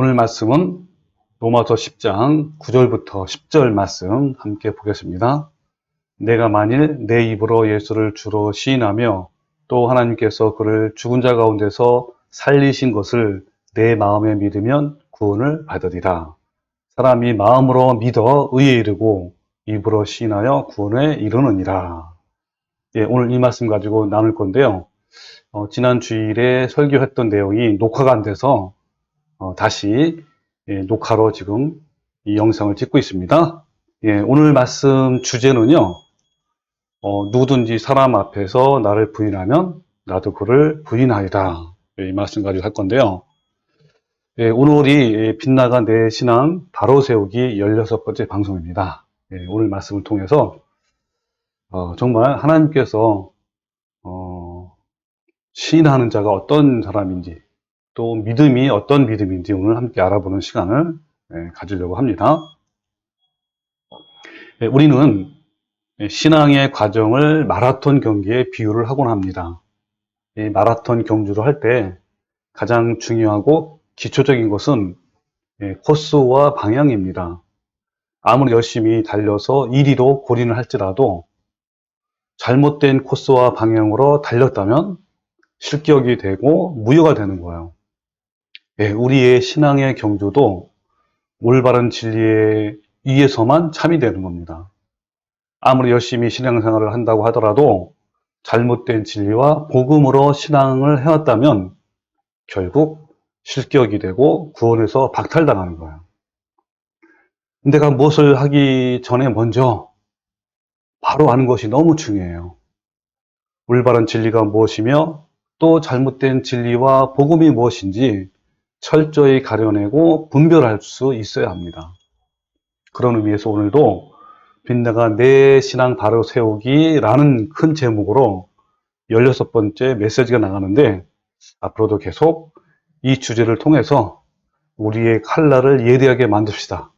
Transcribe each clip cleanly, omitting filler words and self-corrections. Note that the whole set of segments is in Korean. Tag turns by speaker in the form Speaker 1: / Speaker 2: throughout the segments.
Speaker 1: 오늘 말씀은 로마서 10장 9절부터 10절 말씀 함께 보겠습니다. 내가 만일 내 입으로 예수를 주로 시인하며 또 하나님께서 그를 죽은 자 가운데서 살리신 것을 내 마음에 믿으면 구원을 받으리라. 사람이 마음으로 믿어 의에 이르고 입으로 시인하여 구원에 이르느니라. 오늘 이 말씀 가지고 나눌 건데요. 지난 주일에 설교했던 내용이 녹화가 안 돼서 다시 녹화로 지금 이 영상을 찍고 있습니다. 오늘 말씀 주제는요. 누구든지 사람 앞에서 나를 부인하면 나도 그를 부인하리라. 이 말씀 가지고 할 건데요. 오늘이 빛나간 내 신앙 바로 세우기 16번째 방송입니다. 오늘 말씀을 통해서 정말 하나님께서 시인하는 자가 어떤 사람인지 또 믿음이 어떤 믿음인지 오늘 함께 알아보는 시간을 가지려고 합니다. 우리는 신앙의 과정을 마라톤 경기에 비유를 하곤 합니다. 마라톤 경주를 할 때 가장 중요하고 기초적인 것은 코스와 방향입니다. 아무리 열심히 달려서 1위로 골인을 할지라도 잘못된 코스와 방향으로 달렸다면 실격이 되고 무효가 되는 거예요. 우리의 신앙의 경주도 올바른 진리에 의해서만 참이 되는 겁니다. 아무리 열심히 신앙생활을 한다고 하더라도 잘못된 진리와 복음으로 신앙을 해왔다면 결국 실격이 되고 구원에서 박탈당하는 거예요. 내가 무엇을 하기 전에 먼저 바로 아는 것이 너무 중요해요. 올바른 진리가 무엇이며 또 잘못된 진리와 복음이 무엇인지 철저히 가려내고 분별할 수 있어야 합니다. 그런 의미에서 오늘도 빛나가 내 신앙 바로 세우기라는 큰 제목으로 16번째 메시지가 나가는데 앞으로도 계속 이 주제를 통해서 우리의 칼날을 예리하게 만듭시다.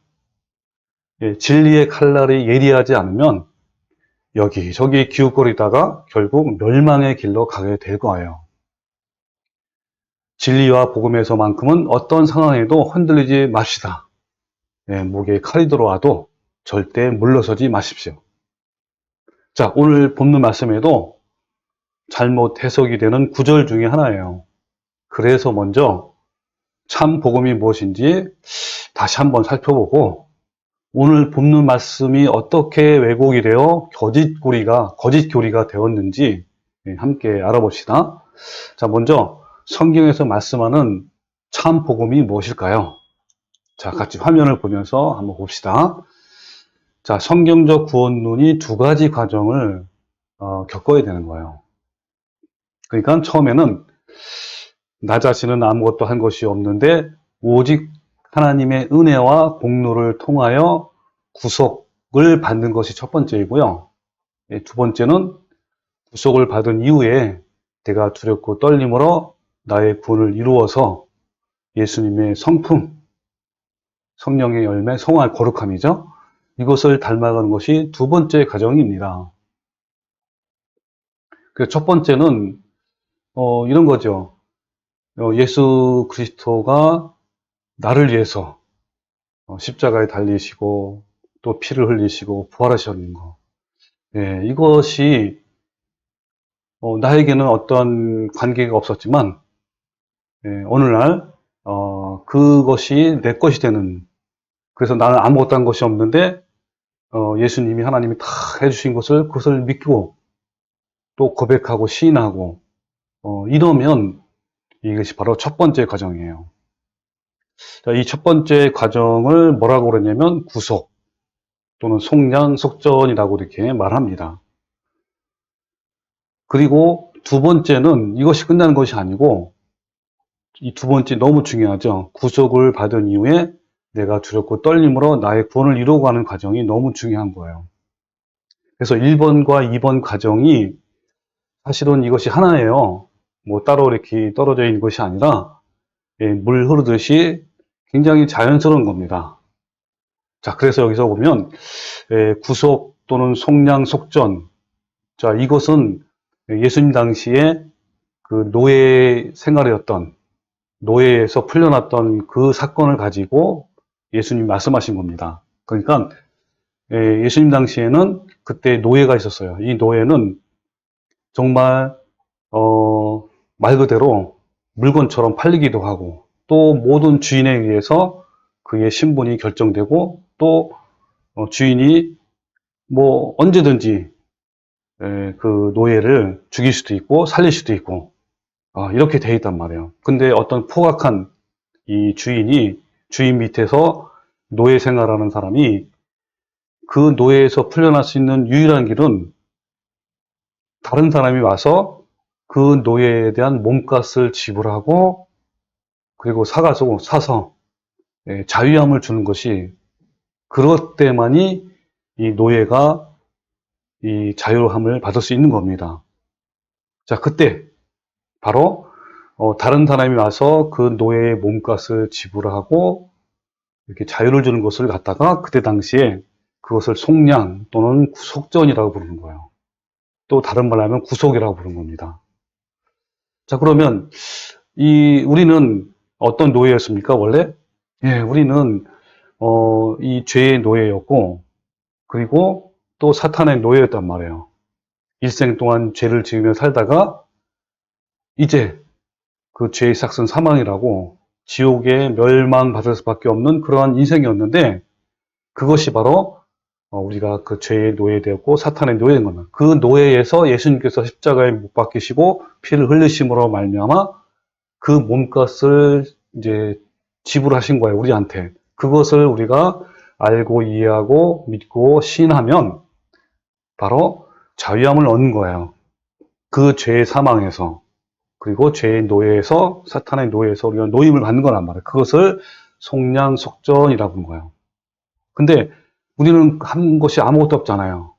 Speaker 1: 진리의 칼날이 예리하지 않으면 여기저기 기웃거리다가 결국 멸망의 길로 가게 될 거예요. 진리와 복음에서만큼은 어떤 상황에도 흔들리지 맙시다. 목에 칼이 들어와도 절대 물러서지 마십시오. 자, 오늘 본문 말씀에도 잘못 해석이 되는 구절 중에 하나예요. 그래서 먼저 참 복음이 무엇인지 다시 한번 살펴보고 오늘 본문 말씀이 어떻게 왜곡이 되어 거짓 교리가 되었는지 함께 알아봅시다. 자, 먼저 성경에서 말씀하는 참 복음이 무엇일까요? 자, 같이 화면을 보면서 한번 봅시다. 자, 성경적 구원론이 두 가지 과정을 겪어야 되는 거예요. 그러니까 처음에는 나 자신은 아무것도 한 것이 없는데 오직 하나님의 은혜와 공로를 통하여 구속을 받는 것이 첫 번째이고요. 두 번째는 구속을 받은 이후에 내가 두렵고 떨림으로 나의 구원을 이루어서 예수님의 성품, 성령의 열매, 성화의 거룩함이죠. 이것을 닮아가는 것이 두 번째 과정입니다. 그래서 첫 번째는 이런 거죠. 예수 그리스도가 나를 위해서 십자가에 달리시고 또 피를 흘리시고 부활하셨는 거. 이것이 나에게는 어떤 관계가 없었지만 어느 날 그것이 내 것이 되는, 그래서 나는 아무것도 한 것이 없는데 예수님이 하나님이 다 해주신 그것을 믿고 또 고백하고 시인하고 이러면 이것이 바로 첫 번째 과정이에요. 이 첫 번째 과정을 뭐라고 그러냐면 구속 또는 속량, 속전이라고 이렇게 말합니다. 그리고 두 번째는 이것이 끝나는 것이 아니고 이 두 번째 너무 중요하죠. 구속을 받은 이후에 내가 두렵고 떨림으로 나의 구원을 이루어가는 과정이 너무 중요한 거예요. 그래서 1번과 2번 과정이 사실은 이것이 하나예요. 뭐 따로 이렇게 떨어져 있는 것이 아니라 물 흐르듯이 굉장히 자연스러운 겁니다. 자, 그래서 여기서 보면 구속 또는 속량, 속전. 자, 이것은 예수님 당시에 그 노예 생활이었던 노예에서 풀려났던 그 사건을 가지고 예수님이 말씀하신 겁니다. 그러니까 예수님 당시에는 그때 노예가 있었어요. 이 노예는 정말 말 그대로 물건처럼 팔리기도 하고 또 모든 주인에 의해서 그의 신분이 결정되고 또 주인이 뭐 언제든지 그 노예를 죽일 수도 있고 살릴 수도 있고 이렇게 돼 있단 말이에요. 근데 어떤 포악한 이 주인 밑에서 노예 생활하는 사람이 그 노예에서 풀려날 수 있는 유일한 길은 다른 사람이 와서 그 노예에 대한 몸값을 지불하고 그리고 사서 자유함을 주는 것이 그것 때만이 이 노예가 이 자유함을 받을 수 있는 겁니다. 자, 그때 바로 다른 사람이 와서 그 노예의 몸값을 지불하고 이렇게 자유를 주는 것을 갖다가 그때 당시에 그것을 속량 또는 속전이라고 부르는 거예요. 또 다른 말로 하면 구속이라고 부르는 겁니다. 자, 그러면 우리는 어떤 노예였습니까, 원래? 예, 우리는 이 죄의 노예였고 그리고 또 사탄의 노예였단 말이에요. 일생 동안 죄를 지으며 살다가 이제 그 죄의 삭은 사망이라고 지옥에 멸망받을 수밖에 없는 그러한 인생이었는데 그것이 바로 우리가 그 죄의 노예되었고 사탄의 노예인 겁니다. 그 노예에서 예수님께서 십자가에 못 박히시고 피를 흘리심으로 말미암아 그 몸값을 이제 지불하신 거예요, 우리한테. 그것을 우리가 알고 이해하고 믿고 신하면 바로 자유함을 얻는 거예요. 그 죄의 사망에서 그리고 죄의 노예에서 사탄의 노예에서 우리가 노임을 받는 거란 말이에요. 그것을 속량속전이라고 하는 거예요. 근데 우리는 한 것이 아무것도 없잖아요.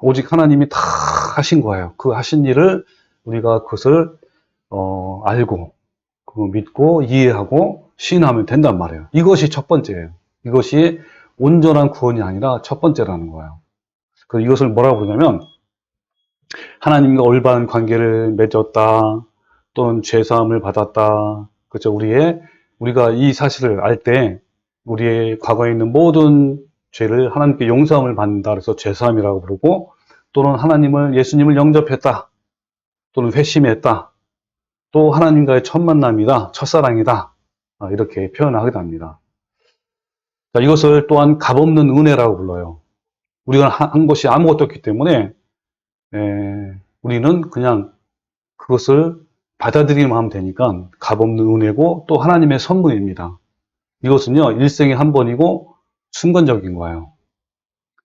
Speaker 1: 오직 하나님이 다 하신 거예요. 그 하신 일을 우리가 그것을 알고 믿고 이해하고 시인하면 된단 말이에요. 이것이 첫 번째예요. 이것이 온전한 구원이 아니라 첫 번째라는 거예요. 그래서 이것을 뭐라고 부르냐면 하나님과 올바른 관계를 맺었다 또는 죄사함을 받았다. 그렇죠. 우리가 이 사실을 알 때 우리의 과거에 있는 모든 죄를 하나님께 용서함을 받는다. 그래서 죄사함이라고 부르고 또는 예수님을 영접했다. 또는 회심했다. 또 하나님과의 첫 만남이다. 첫사랑이다. 이렇게 표현하게 됩니다. 자, 이것을 또한 값없는 은혜라고 불러요. 우리가 한 것이 아무것도 없기 때문에 우리는 그냥 그것을 받아들이기만 하면 되니까 값없는 은혜고 또 하나님의 선물입니다. 이것은요, 일생에 한 번이고 순간적인 거예요.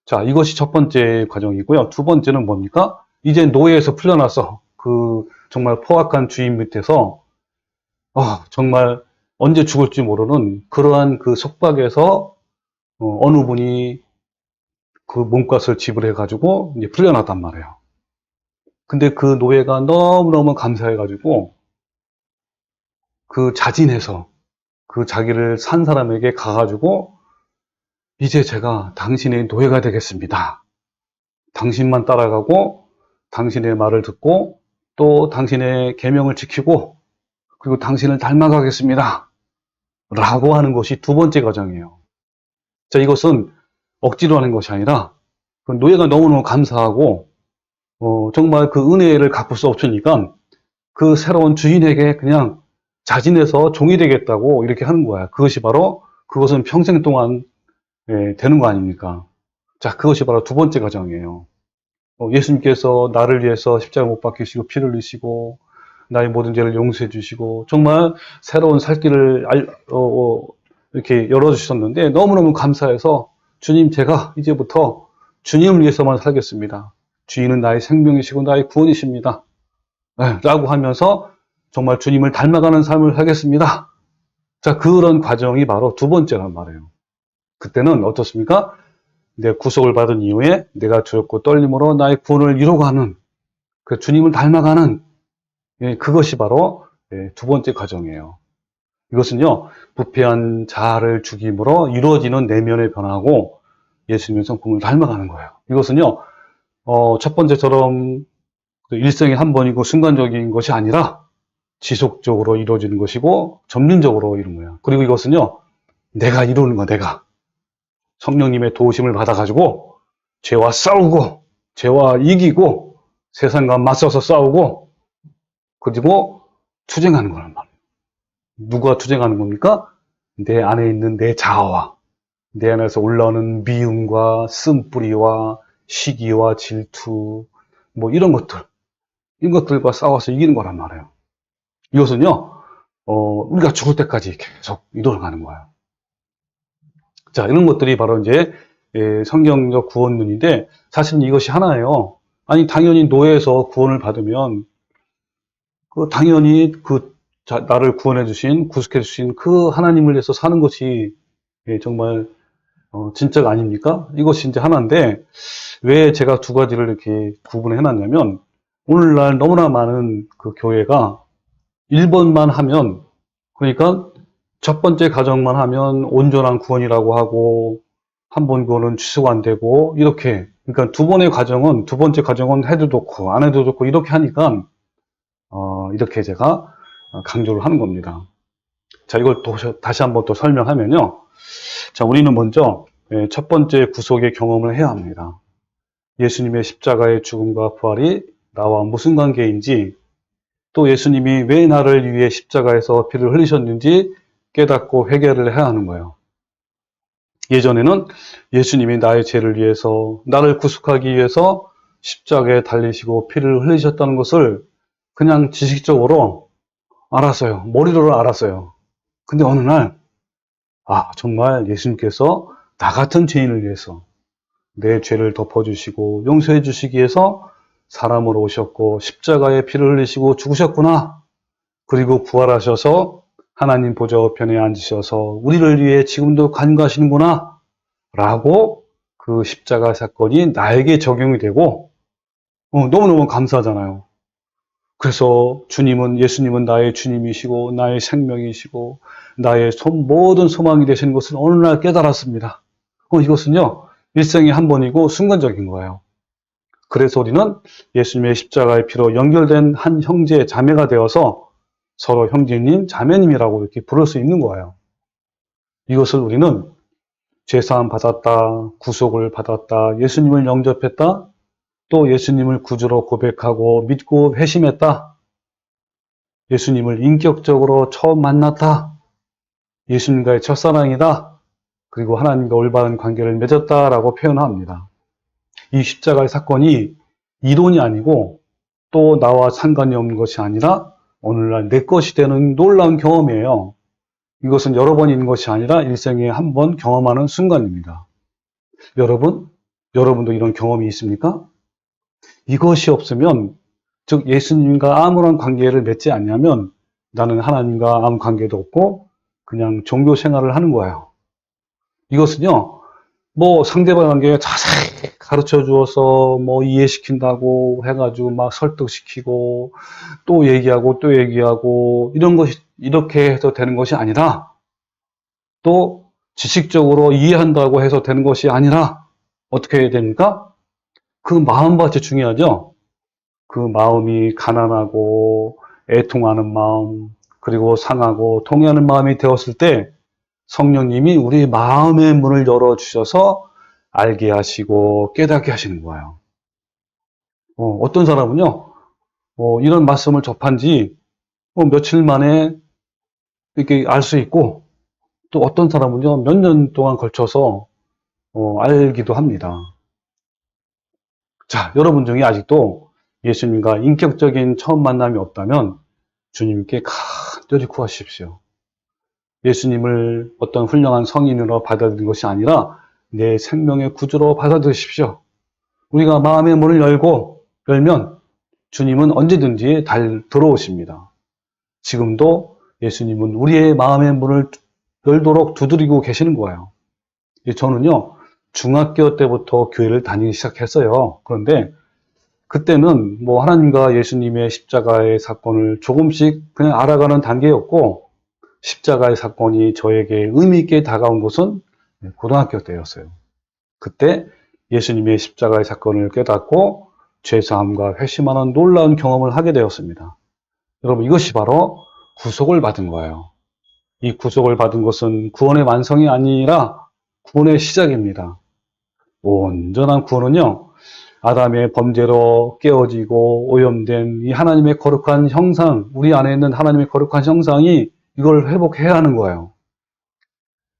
Speaker 1: 자, 이것이 첫 번째 과정이고요. 두 번째는 뭡니까? 이제 노예에서 풀려나서 그 정말 포악한 주인 밑에서 정말 언제 죽을지 모르는 그러한 그 속박에서 어느 분이 그 몸값을 지불해가지고 이제 풀려났단 말이에요. 근데 그 노예가 너무너무 감사해가지고 그 자진해서 그 자기를 산 사람에게 가가지고 이제 제가 당신의 노예가 되겠습니다. 당신만 따라가고 당신의 말을 듣고 또 당신의 계명을 지키고 그리고 당신을 닮아가겠습니다. 라고 하는 것이 두 번째 과정이에요. 자, 이것은 억지로 하는 것이 아니라 그 노예가 너무너무 감사하고 정말 그 은혜를 갚을 수 없으니까 그 새로운 주인에게 그냥 자진해서 종이 되겠다고 이렇게 하는 거야. 그것은 평생 동안 되는 거 아닙니까? 자, 그것이 바로 두 번째 과정이에요. 예수님께서 나를 위해서 십자가 못 박히시고 피를 흘리시고 나의 모든 죄를 용서해 주시고 정말 새로운 살 길을 이렇게 열어주셨는데 너무너무 감사해서 주님, 제가 이제부터 주님을 위해서만 살겠습니다. 주인은 나의 생명이시고 나의 구원이십니다. 라고 하면서 정말 주님을 닮아가는 삶을 하겠습니다. 자, 그런 과정이 바로 두 번째란 말이에요. 그때는 어떻습니까? 내 구속을 받은 이후에 내가 두렵고 떨림으로 나의 구원을 이루어가는 그 주님을 닮아가는 그것이 바로 두 번째 과정이에요. 이것은요, 부패한 자아를 죽임으로 이루어지는 내면의 변화고 예수님의 성품을 닮아가는 거예요. 이것은요, 첫 번째처럼 일생에 한 번이고 순간적인 것이 아니라 지속적으로 이루어지는 것이고 점진적으로 이루는 거예요. 그리고 이것은요, 내가 이루는 거, 내가. 성령님의 도우심을 받아가지고 죄와 싸우고 죄와 이기고 세상과 맞서서 싸우고 그리고 투쟁하는 거란 말이에요. 누가 투쟁하는 겁니까? 내 안에 있는 내 자아와 내 안에서 올라오는 미움과 쓴뿌리와 시기와 질투 뭐 이런 것들과 싸워서 이기는 거란 말이에요. 이것은요, 우리가 죽을 때까지 계속 이뤄가는 거예요. 자, 이런 것들이 바로 이제 성경적 구원론인데 사실은 이것이 하나예요. 아니, 당연히 노예에서 구원을 받으면 당연히 나를 구원해 주신, 구속해 주신 그 하나님을 위해서 사는 것이 정말 진짜가 아닙니까? 이것이 이제 하나인데 왜 제가 두 가지를 이렇게 구분해 놨냐면 오늘날 너무나 많은 그 교회가 1번만 하면, 그러니까 첫 번째 가정만 하면 온전한 구원이라고 하고 한 번 구원은 취소가 안 되고 이렇게, 그러니까 두 번째 가정은 해도 좋고 안 해도 좋고 이렇게 하니까 이렇게 제가 강조를 하는 겁니다. 자, 이걸 또 다시 한번 또 설명하면요. 자, 우리는 먼저 첫 번째 구속의 경험을 해야 합니다. 예수님의 십자가의 죽음과 부활이 나와 무슨 관계인지, 또 예수님이 왜 나를 위해 십자가에서 피를 흘리셨는지 깨닫고 회개를 해야 하는 거예요. 예전에는 예수님이 나의 죄를 위해서, 나를 구속하기 위해서 십자가에 달리시고 피를 흘리셨다는 것을 그냥 지식적으로 알았어요. 머리로 알았어요. 근데 어느 날, 정말 예수님께서 나 같은 죄인을 위해서 내 죄를 덮어주시고 용서해 주시기 위해서 사람으로 오셨고 십자가에 피를 흘리시고 죽으셨구나. 그리고 부활하셔서 하나님 보좌 우편에 앉으셔서 우리를 위해 지금도 간구하시는구나 라고 그 십자가 사건이 나에게 적용이 되고 너무너무 감사하잖아요. 그래서 예수님은 나의 주님이시고 나의 생명이시고 나의 모든 소망이 되시는 것을 어느 날 깨달았습니다. 이것은요, 일생에 한 번이고 순간적인 거예요. 그래서 우리는 예수님의 십자가의 피로 연결된 한 형제, 자매가 되어서 서로 형제님, 자매님이라고 이렇게 부를 수 있는 거예요. 이것을 우리는 죄사함 받았다, 구속을 받았다, 예수님을 영접했다, 또 예수님을 구주로 고백하고 믿고 회심했다, 예수님을 인격적으로 처음 만났다, 예수님과의 첫사랑이다, 그리고 하나님과 올바른 관계를 맺었다라고 표현합니다. 이 십자가의 사건이 이론이 아니고 또 나와 상관이 없는 것이 아니라 오늘날 내 것이 되는 놀라운 경험이에요. 이것은 여러 번 있는 것이 아니라 일생에 한 번 경험하는 순간입니다. 여러분도 이런 경험이 있습니까? 이것이 없으면, 즉 예수님과 아무런 관계를 맺지 않냐면 나는 하나님과 아무 관계도 없고 그냥 종교 생활을 하는 거예요. 이것은요, 상대방에게 자세히 가르쳐 주어서 이해시킨다고 해가지고 막 설득시키고 또 얘기하고 이런 것이 이렇게 해서 되는 것이 아니라, 또 지식적으로 이해한다고 해서 되는 것이 아니라 어떻게 해야 됩니까? 그 마음밭이 중요하죠. 그 마음이 가난하고 애통하는 마음, 그리고 상하고 통해하는 마음이 되었을 때 성령님이 우리 마음의 문을 열어주셔서 알게 하시고 깨닫게 하시는 거예요. 어떤 사람은요, 이런 말씀을 접한 지 며칠 만에 이렇게 알 수 있고, 또 어떤 사람은요, 몇 년 동안 걸쳐서 알기도 합니다. 자, 여러분 중에 아직도 예수님과 인격적인 처음 만남이 없다면 주님께 간절히 구하십시오. 예수님을 어떤 훌륭한 성인으로 받아들이는 것이 아니라 내 생명의 구주로 받아들이십시오. 우리가 마음의 문을 열면 주님은 언제든지 들어오십니다. 지금도 예수님은 우리의 마음의 문을 열도록 두드리고 계시는 거예요. 저는요, 중학교 때부터 교회를 다니기 시작했어요. 그런데 그때는 하나님과 예수님의 십자가의 사건을 조금씩 그냥 알아가는 단계였고, 십자가의 사건이 저에게 의미 있게 다가온 것은 고등학교 때였어요. 그때 예수님의 십자가의 사건을 깨닫고 죄사함과 회심하는 놀라운 경험을 하게 되었습니다. 여러분, 이것이 바로 구속을 받은 거예요. 이 구속을 받은 것은 구원의 완성이 아니라 구원의 시작입니다. 온전한 구원은요, 아담의 범죄로 깨어지고 오염된 이 하나님의 거룩한 형상, 우리 안에 있는 하나님의 거룩한 형상이 이걸 회복해야 하는 거예요.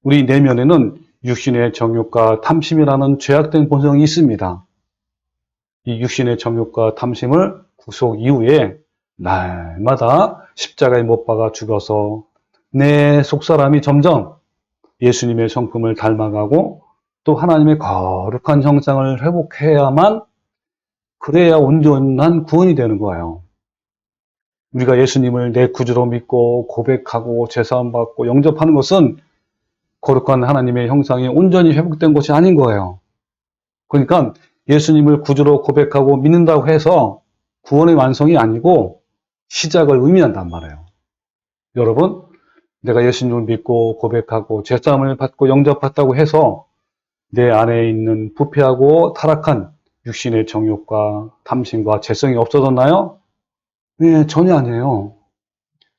Speaker 1: 우리 내면에는 육신의 정욕과 탐심이라는 죄악된 본성이 있습니다. 이 육신의 정욕과 탐심을 구속 이후에 날마다 십자가에 못 박아 죽어서 내 속사람이 점점 예수님의 성품을 닮아가고 또 하나님의 거룩한 형상을 회복해야만, 그래야 온전한 구원이 되는 거예요. 우리가 예수님을 내 구주로 믿고 고백하고 제사함 받고 영접하는 것은 거룩한 하나님의 형상이 온전히 회복된 것이 아닌 거예요. 그러니까 예수님을 구주로 고백하고 믿는다고 해서 구원의 완성이 아니고 시작을 의미한단 말이에요. 여러분, 내가 예수님을 믿고 고백하고 제사함을 받고 영접받다고 해서 내 안에 있는 부패하고 타락한 육신의 정욕과 탐심과 죄성이 없어졌나요? 네, 전혀 아니에요.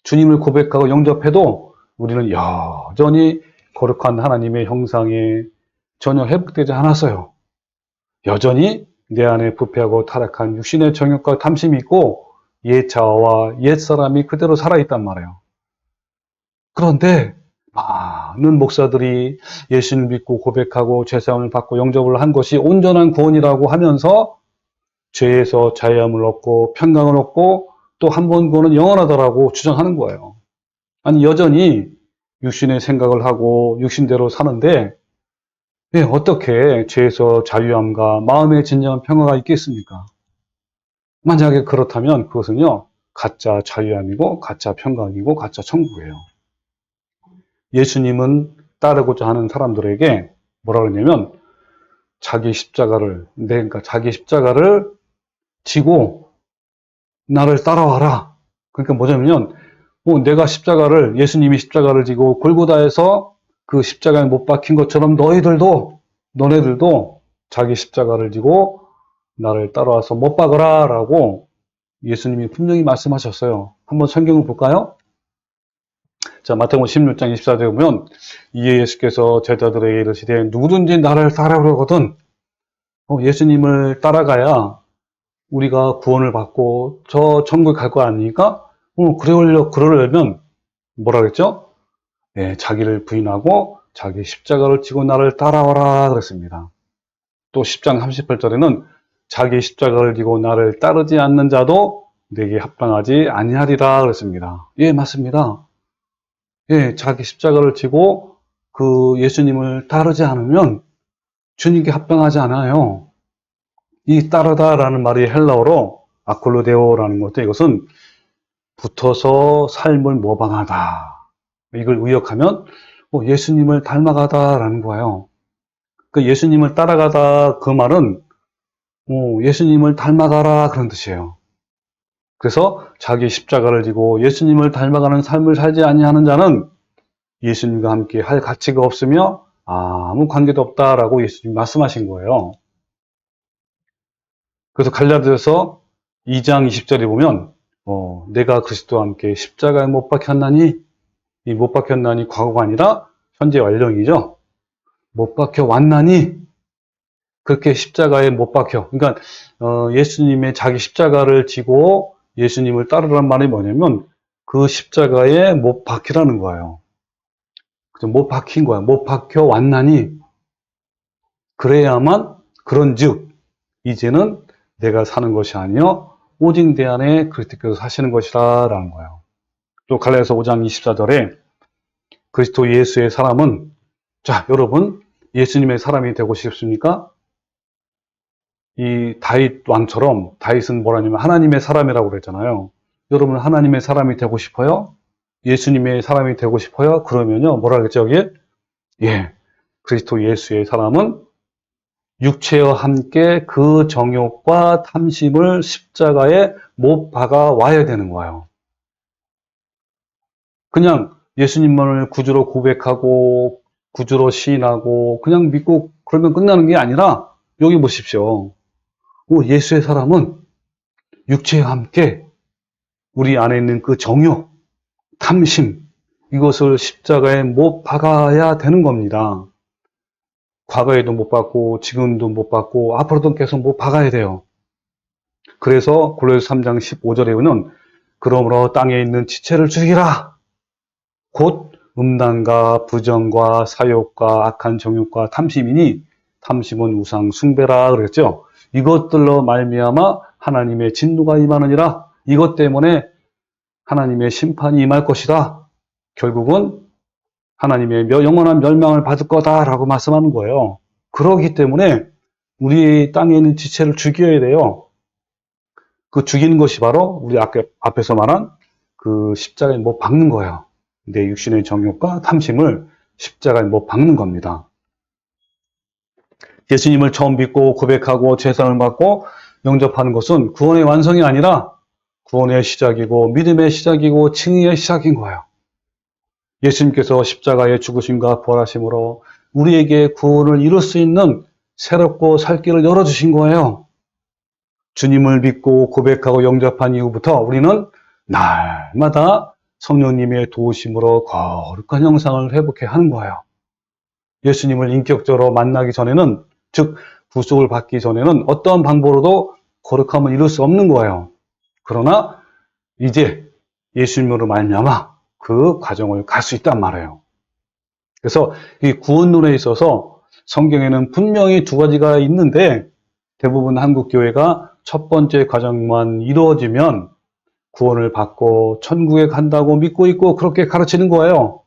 Speaker 1: 주님을 고백하고 영접해도 우리는 여전히 거룩한 하나님의 형상에 전혀 회복되지 않았어요. 여전히 내 안에 부패하고 타락한 육신의 정욕과 탐심이 있고 옛 자아와 옛 사람이 그대로 살아있단 말이에요. 그런데 많은 목사들이 예수를 믿고 고백하고 제사함을 받고 영접을 한 것이 온전한 구원이라고 하면서 죄에서 자유함을 얻고 평강을 얻고 또 한 번 구원은 영원하다라고 주장하는 거예요. 아니, 여전히 육신의 생각을 하고 육신대로 사는데 어떻게 죄에서 자유함과 마음의 진정한 평화가 있겠습니까? 만약에 그렇다면 그것은요, 가짜 자유함이고 가짜 평강이고 가짜 천국이에요. 예수님은 따르고자 하는 사람들에게 뭐라 그러냐면 그러니까 자기 십자가를 지고 나를 따라와라. 그러니까 뭐냐면 내가 예수님이 십자가를 지고 골고다에서 그 십자가에 못 박힌 것처럼 너네들도 자기 십자가를 지고 나를 따라와서 못 박으라 라고 예수님이 분명히 말씀하셨어요. 한번 성경을 볼까요? 자, 마태복음 16장 24절에 보면 이에 예수께서 제자들에게 이르시되 누구든지 나를 따라오려거든 예수님을 따라가야 우리가 구원을 받고 저 천국에 갈 거 아닙니까? 그러려면 뭐라 그랬죠? 네, 자기를 부인하고 자기 십자가를 지고 나를 따라와라 그랬습니다. 또 10장 38절에는 자기 십자가를 지고 나를 따르지 않는 자도 내게 합당하지 아니하리라 그랬습니다. 예, 맞습니다. 예, 자기 십자가를 지고 그 예수님을 따르지 않으면 주님께 합당하지 않아요. 이 따르다라는 말이 헬라어로 아콜로데오라는 것도 이것은 붙어서 삶을 모방하다. 이걸 의역하면 예수님을 닮아가다라는 거예요. 그 예수님을 따라가다 그 말은 예수님을 닮아가라 그런 뜻이에요. 그래서 자기 십자가를 지고 예수님을 닮아가는 삶을 살지 아니하는 자는 예수님과 함께 할 가치가 없으며 아무 관계도 없다라고 예수님이 말씀하신 거예요. 그래서 갈라디아서 2장 20절에 보면 내가 그리스도와 함께 십자가에 못 박혔나니, 이 못 박혔나니 과거가 아니라 현재 완령이죠. 못 박혀 왔나니 그렇게 십자가에 못 박혀. 그러니까 예수님의 자기 십자가를 지고 예수님을 따르라는 말이 뭐냐면 그 십자가에 못 박히라는 거예요. 못 박힌 거야. 못 박혀 왔나니 그래야만 그런즉 이제는 내가 사는 것이 아니요 오직 내 안에 그리스도께서 사시는 것이라 라는 거예요. 또 갈라디아서 5장 24절에 그리스도 예수의 사람은, 자, 여러분 예수님의 사람이 되고 싶습니까? 이 다윗 왕처럼, 다윗은 뭐라냐면 하나님의 사람이라고 그랬잖아요. 여러분 하나님의 사람이 되고 싶어요? 예수님의 사람이 되고 싶어요? 그러면요 뭐라 그랬죠 여기에? 예, 그리스도 예수의 사람은 육체와 함께 그 정욕과 탐심을 십자가에 못 박아 와야 되는 거예요. 그냥 예수님만을 구주로 고백하고 구주로 시인하고 그냥 믿고 그러면 끝나는 게 아니라 여기 보십시오. 예수의 사람은 육체와 함께 우리 안에 있는 그 정욕, 탐심, 이것을 십자가에 못 박아야 되는 겁니다. 과거에도 못 박고 지금도 못 박고 앞으로도 계속 못 박아야 돼요. 그래서 골로새 3장 15절에 보면 그러므로 땅에 있는 지체를 죽이라. 곧 음란과 부정과 사욕과 악한 정욕과 탐심이니 탐심은 우상 숭배라 그랬죠. 이것들로 말미암아 하나님의 진노가 임하느니라. 이것 때문에 하나님의 심판이 임할 것이다. 결국은 하나님의 영원한 멸망을 받을 거다라고 말씀하는 거예요. 그렇기 때문에 우리 땅에 있는 지체를 죽여야 돼요. 그 죽이는 것이 바로 우리 앞에서 말한 그 십자가에 못 박는 거예요. 내 육신의 정욕과 탐심을 십자가에 못 박는 겁니다. 예수님을 처음 믿고 고백하고 제사를 받고 영접하는 것은 구원의 완성이 아니라 구원의 시작이고 믿음의 시작이고 칭의의 시작인 거예요. 예수님께서 십자가의 죽으심과 부활하심으로 우리에게 구원을 이룰 수 있는 새롭고 살 길을 열어주신 거예요. 주님을 믿고 고백하고 영접한 이후부터 우리는 날마다 성령님의 도우심으로 거룩한 형상을 회복해 하는 거예요. 예수님을 인격적으로 만나기 전에는, 즉 구속을 받기 전에는 어떠한 방법으로도 거룩함을 이룰 수 없는 거예요. 그러나 이제 예수님으로 말미암아 그 과정을 갈 수 있단 말이에요. 그래서 이 구원론에 있어서 성경에는 분명히 두 가지가 있는데 대부분 한국 교회가 첫 번째 과정만 이루어지면 구원을 받고 천국에 간다고 믿고 있고 그렇게 가르치는 거예요.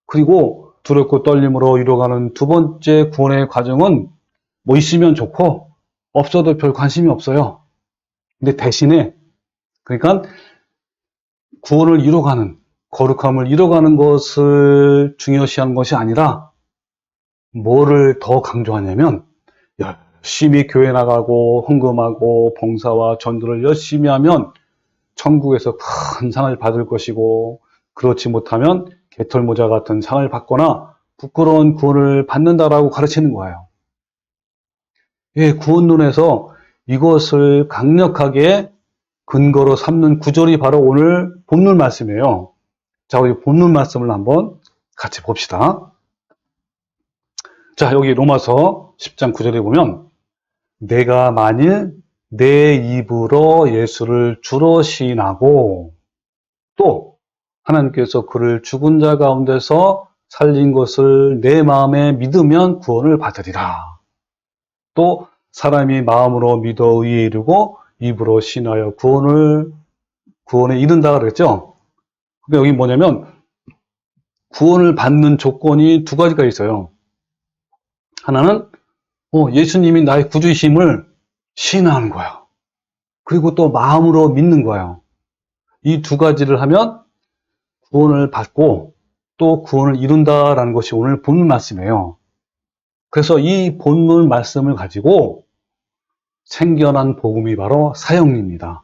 Speaker 1: 그리고 두렵고 떨림으로 이루어가는 두 번째 구원의 과정은 뭐 있으면 좋고 없어도 별 관심이 없어요. 근데 대신에 그러니까 구원을 이루어가는, 거룩함을 이뤄가는 것을 중요시하는 것이 아니라 뭐를 더 강조하냐면 열심히 교회 나가고 헌금하고 봉사와 전도를 열심히 하면 천국에서 큰 상을 받을 것이고 그렇지 못하면 개털모자 같은 상을 받거나 부끄러운 구원을 받는다라고 가르치는 거예요. 예, 구원론에서 이것을 강력하게 근거로 삼는 구절이 바로 오늘 본문 말씀이에요. 자, 우리 본문 말씀을 한번 같이 봅시다. 자, 여기 로마서 10장 9절에 보면 내가 만일 내 입으로 예수를 주로 시인하고 또 하나님께서 그를 죽은 자 가운데서 살린 것을 내 마음에 믿으면 구원을 받으리라. 또 사람이 마음으로 믿어 의에 이르고 입으로 신하여 구원에 이른다 그랬죠. 여기 뭐냐면 구원을 받는 조건이 두 가지가 있어요. 하나는 예수님이 나의 구주이심을 신뢰하는 거예요. 그리고 또 마음으로 믿는 거예요. 이 두 가지를 하면 구원을 받고 또 구원을 이룬다라는 것이 오늘 본문 말씀이에요. 그래서 이 본문 말씀을 가지고 생겨난 복음이 바로 사형리입니다.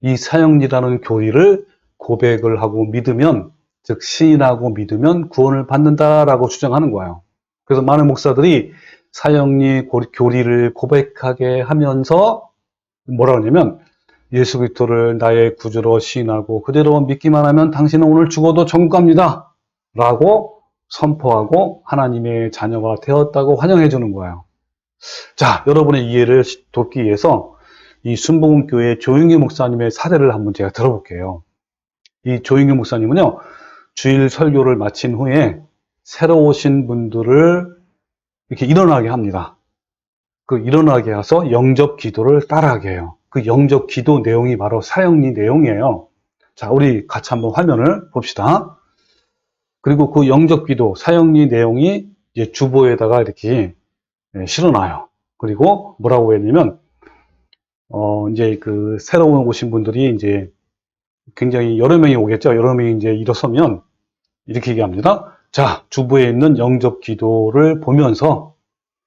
Speaker 1: 이 사형리라는 교리를 고백을 하고 믿으면, 즉 시인하고 믿으면 구원을 받는다라고 주장하는 거예요. 그래서 많은 목사들이 사형리 교리를 고백하게 하면서 뭐라 그러냐면 예수 그리스도를 나의 구주로 시인하고 그대로 믿기만 하면 당신은 오늘 죽어도 천국 갑니다 라고 선포하고 하나님의 자녀가 되었다고 환영해 주는 거예요. 자, 여러분의 이해를 돕기 위해서 이 순복음교회 조영기 목사님의 사례를 한번 제가 들어볼게요. 이 조영기 목사님은요, 주일 설교를 마친 후에 새로 오신 분들을 이렇게 일어나게 합니다. 그 일어나게 해서 영접 기도를 따라하게 해요. 그 영접 기도 내용이 바로 사형리 내용이에요. 자, 우리 같이 한번 화면을 봅시다. 그리고 그 영접 기도, 사형리 내용이 이제 주보에다가 이렇게 실어놔요. 그리고 뭐라고 했냐면, 이제 그 새로 오신 분들이 이제 굉장히 여러 명이 오겠죠. 여러 명이 이제 일어서면 이렇게 얘기합니다. 자, 주보에 있는 영접 기도를 보면서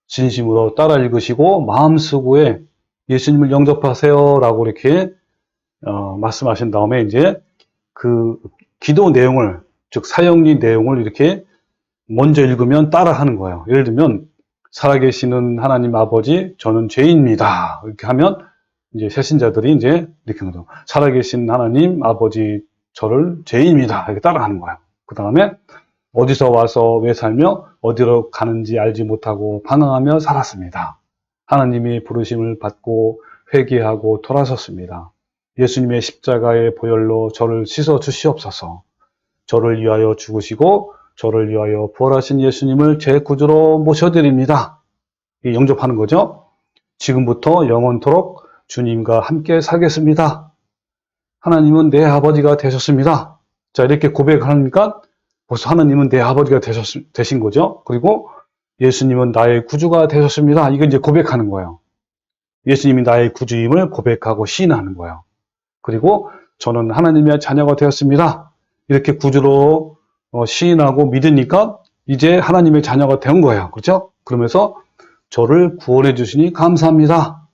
Speaker 1: 진심으로 따라 읽으시고 마음속에 예수님을 영접하세요 라고 이렇게 말씀하신 다음에 이제 그 기도 내용을, 즉 사형리 내용을 이렇게 먼저 읽으면 따라 하는 거예요. 예를 들면 살아계시는 하나님 아버지, 저는 죄인입니다 이렇게 하면 이제 새신자들이 이제 이렇게 하는 거죠. 살아계신 하나님, 아버지, 저를 죄인입니다. 이렇게 따라하는 거예요. 그 다음에 어디서 와서 왜 살며 어디로 가는지 알지 못하고 방황하며 살았습니다. 하나님이 부르심을 받고 회개하고 돌아섰습니다. 예수님의 십자가의 보혈로 저를 씻어 주시옵소서. 저를 위하여 죽으시고 저를 위하여 부활하신 예수님을 제 구주로 모셔드립니다. 영접하는 거죠. 지금부터 영원토록 주님과 함께 살겠습니다. 하나님은 내 아버지가 되셨습니다. 자, 이렇게 고백하니까 벌써 하나님은 내 아버지가 되신 거죠. 그리고 예수님은 나의 구주가 되셨습니다. 이거 이제 고백하는 거예요. 예수님이 나의 구주임을 고백하고 시인하는 거예요. 그리고 저는 하나님의 자녀가 되었습니다. 이렇게 구주로 시인하고 믿으니까 이제 하나님의 자녀가 된 거예요. 그렇죠? 그러면서 저를 구원해 주시니 감사합니다.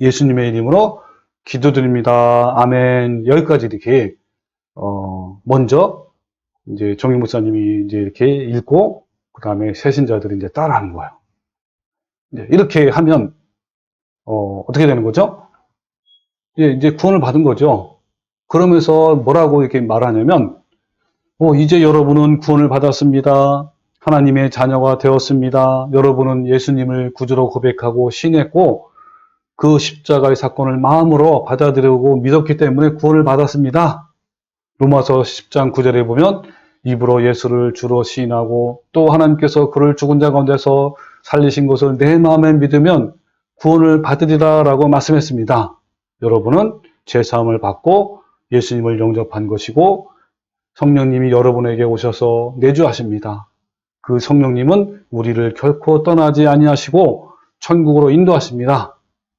Speaker 1: 예수님의 이름으로 기도드립니다. 아멘. 여기까지 이렇게 먼저 이제 정희 목사님이 이제 이렇게 읽고 그 다음에 새신자들이 이제 따라하는 거예요. 이렇게 하면 어떻게 되는 거죠? 이제 구원을 받은 거죠. 그러면서 뭐라고 이렇게 말하냐면 이제 여러분은 구원을 받았습니다. 하나님의 자녀가 되었습니다. 여러분은 예수님을 구주로 고백하고 신했고 그 십자가의 사건을 마음으로 받아들이고 믿었기 때문에 구원을 받았습니다. 로마서 10장 9절에 보면 입으로 예수를 주로 시인하고 또 하나님께서 그를 죽은 자 가운데서 살리신 것을 내 마음에 믿으면 구원을 받으리라 라고 말씀했습니다. 여러분은 죄사함을 받고 예수님을 영접한 것이고 성령님이 여러분에게 오셔서 내주하십니다. 그 성령님은 우리를 결코 떠나지 아니하시고 천국으로 인도하십니다.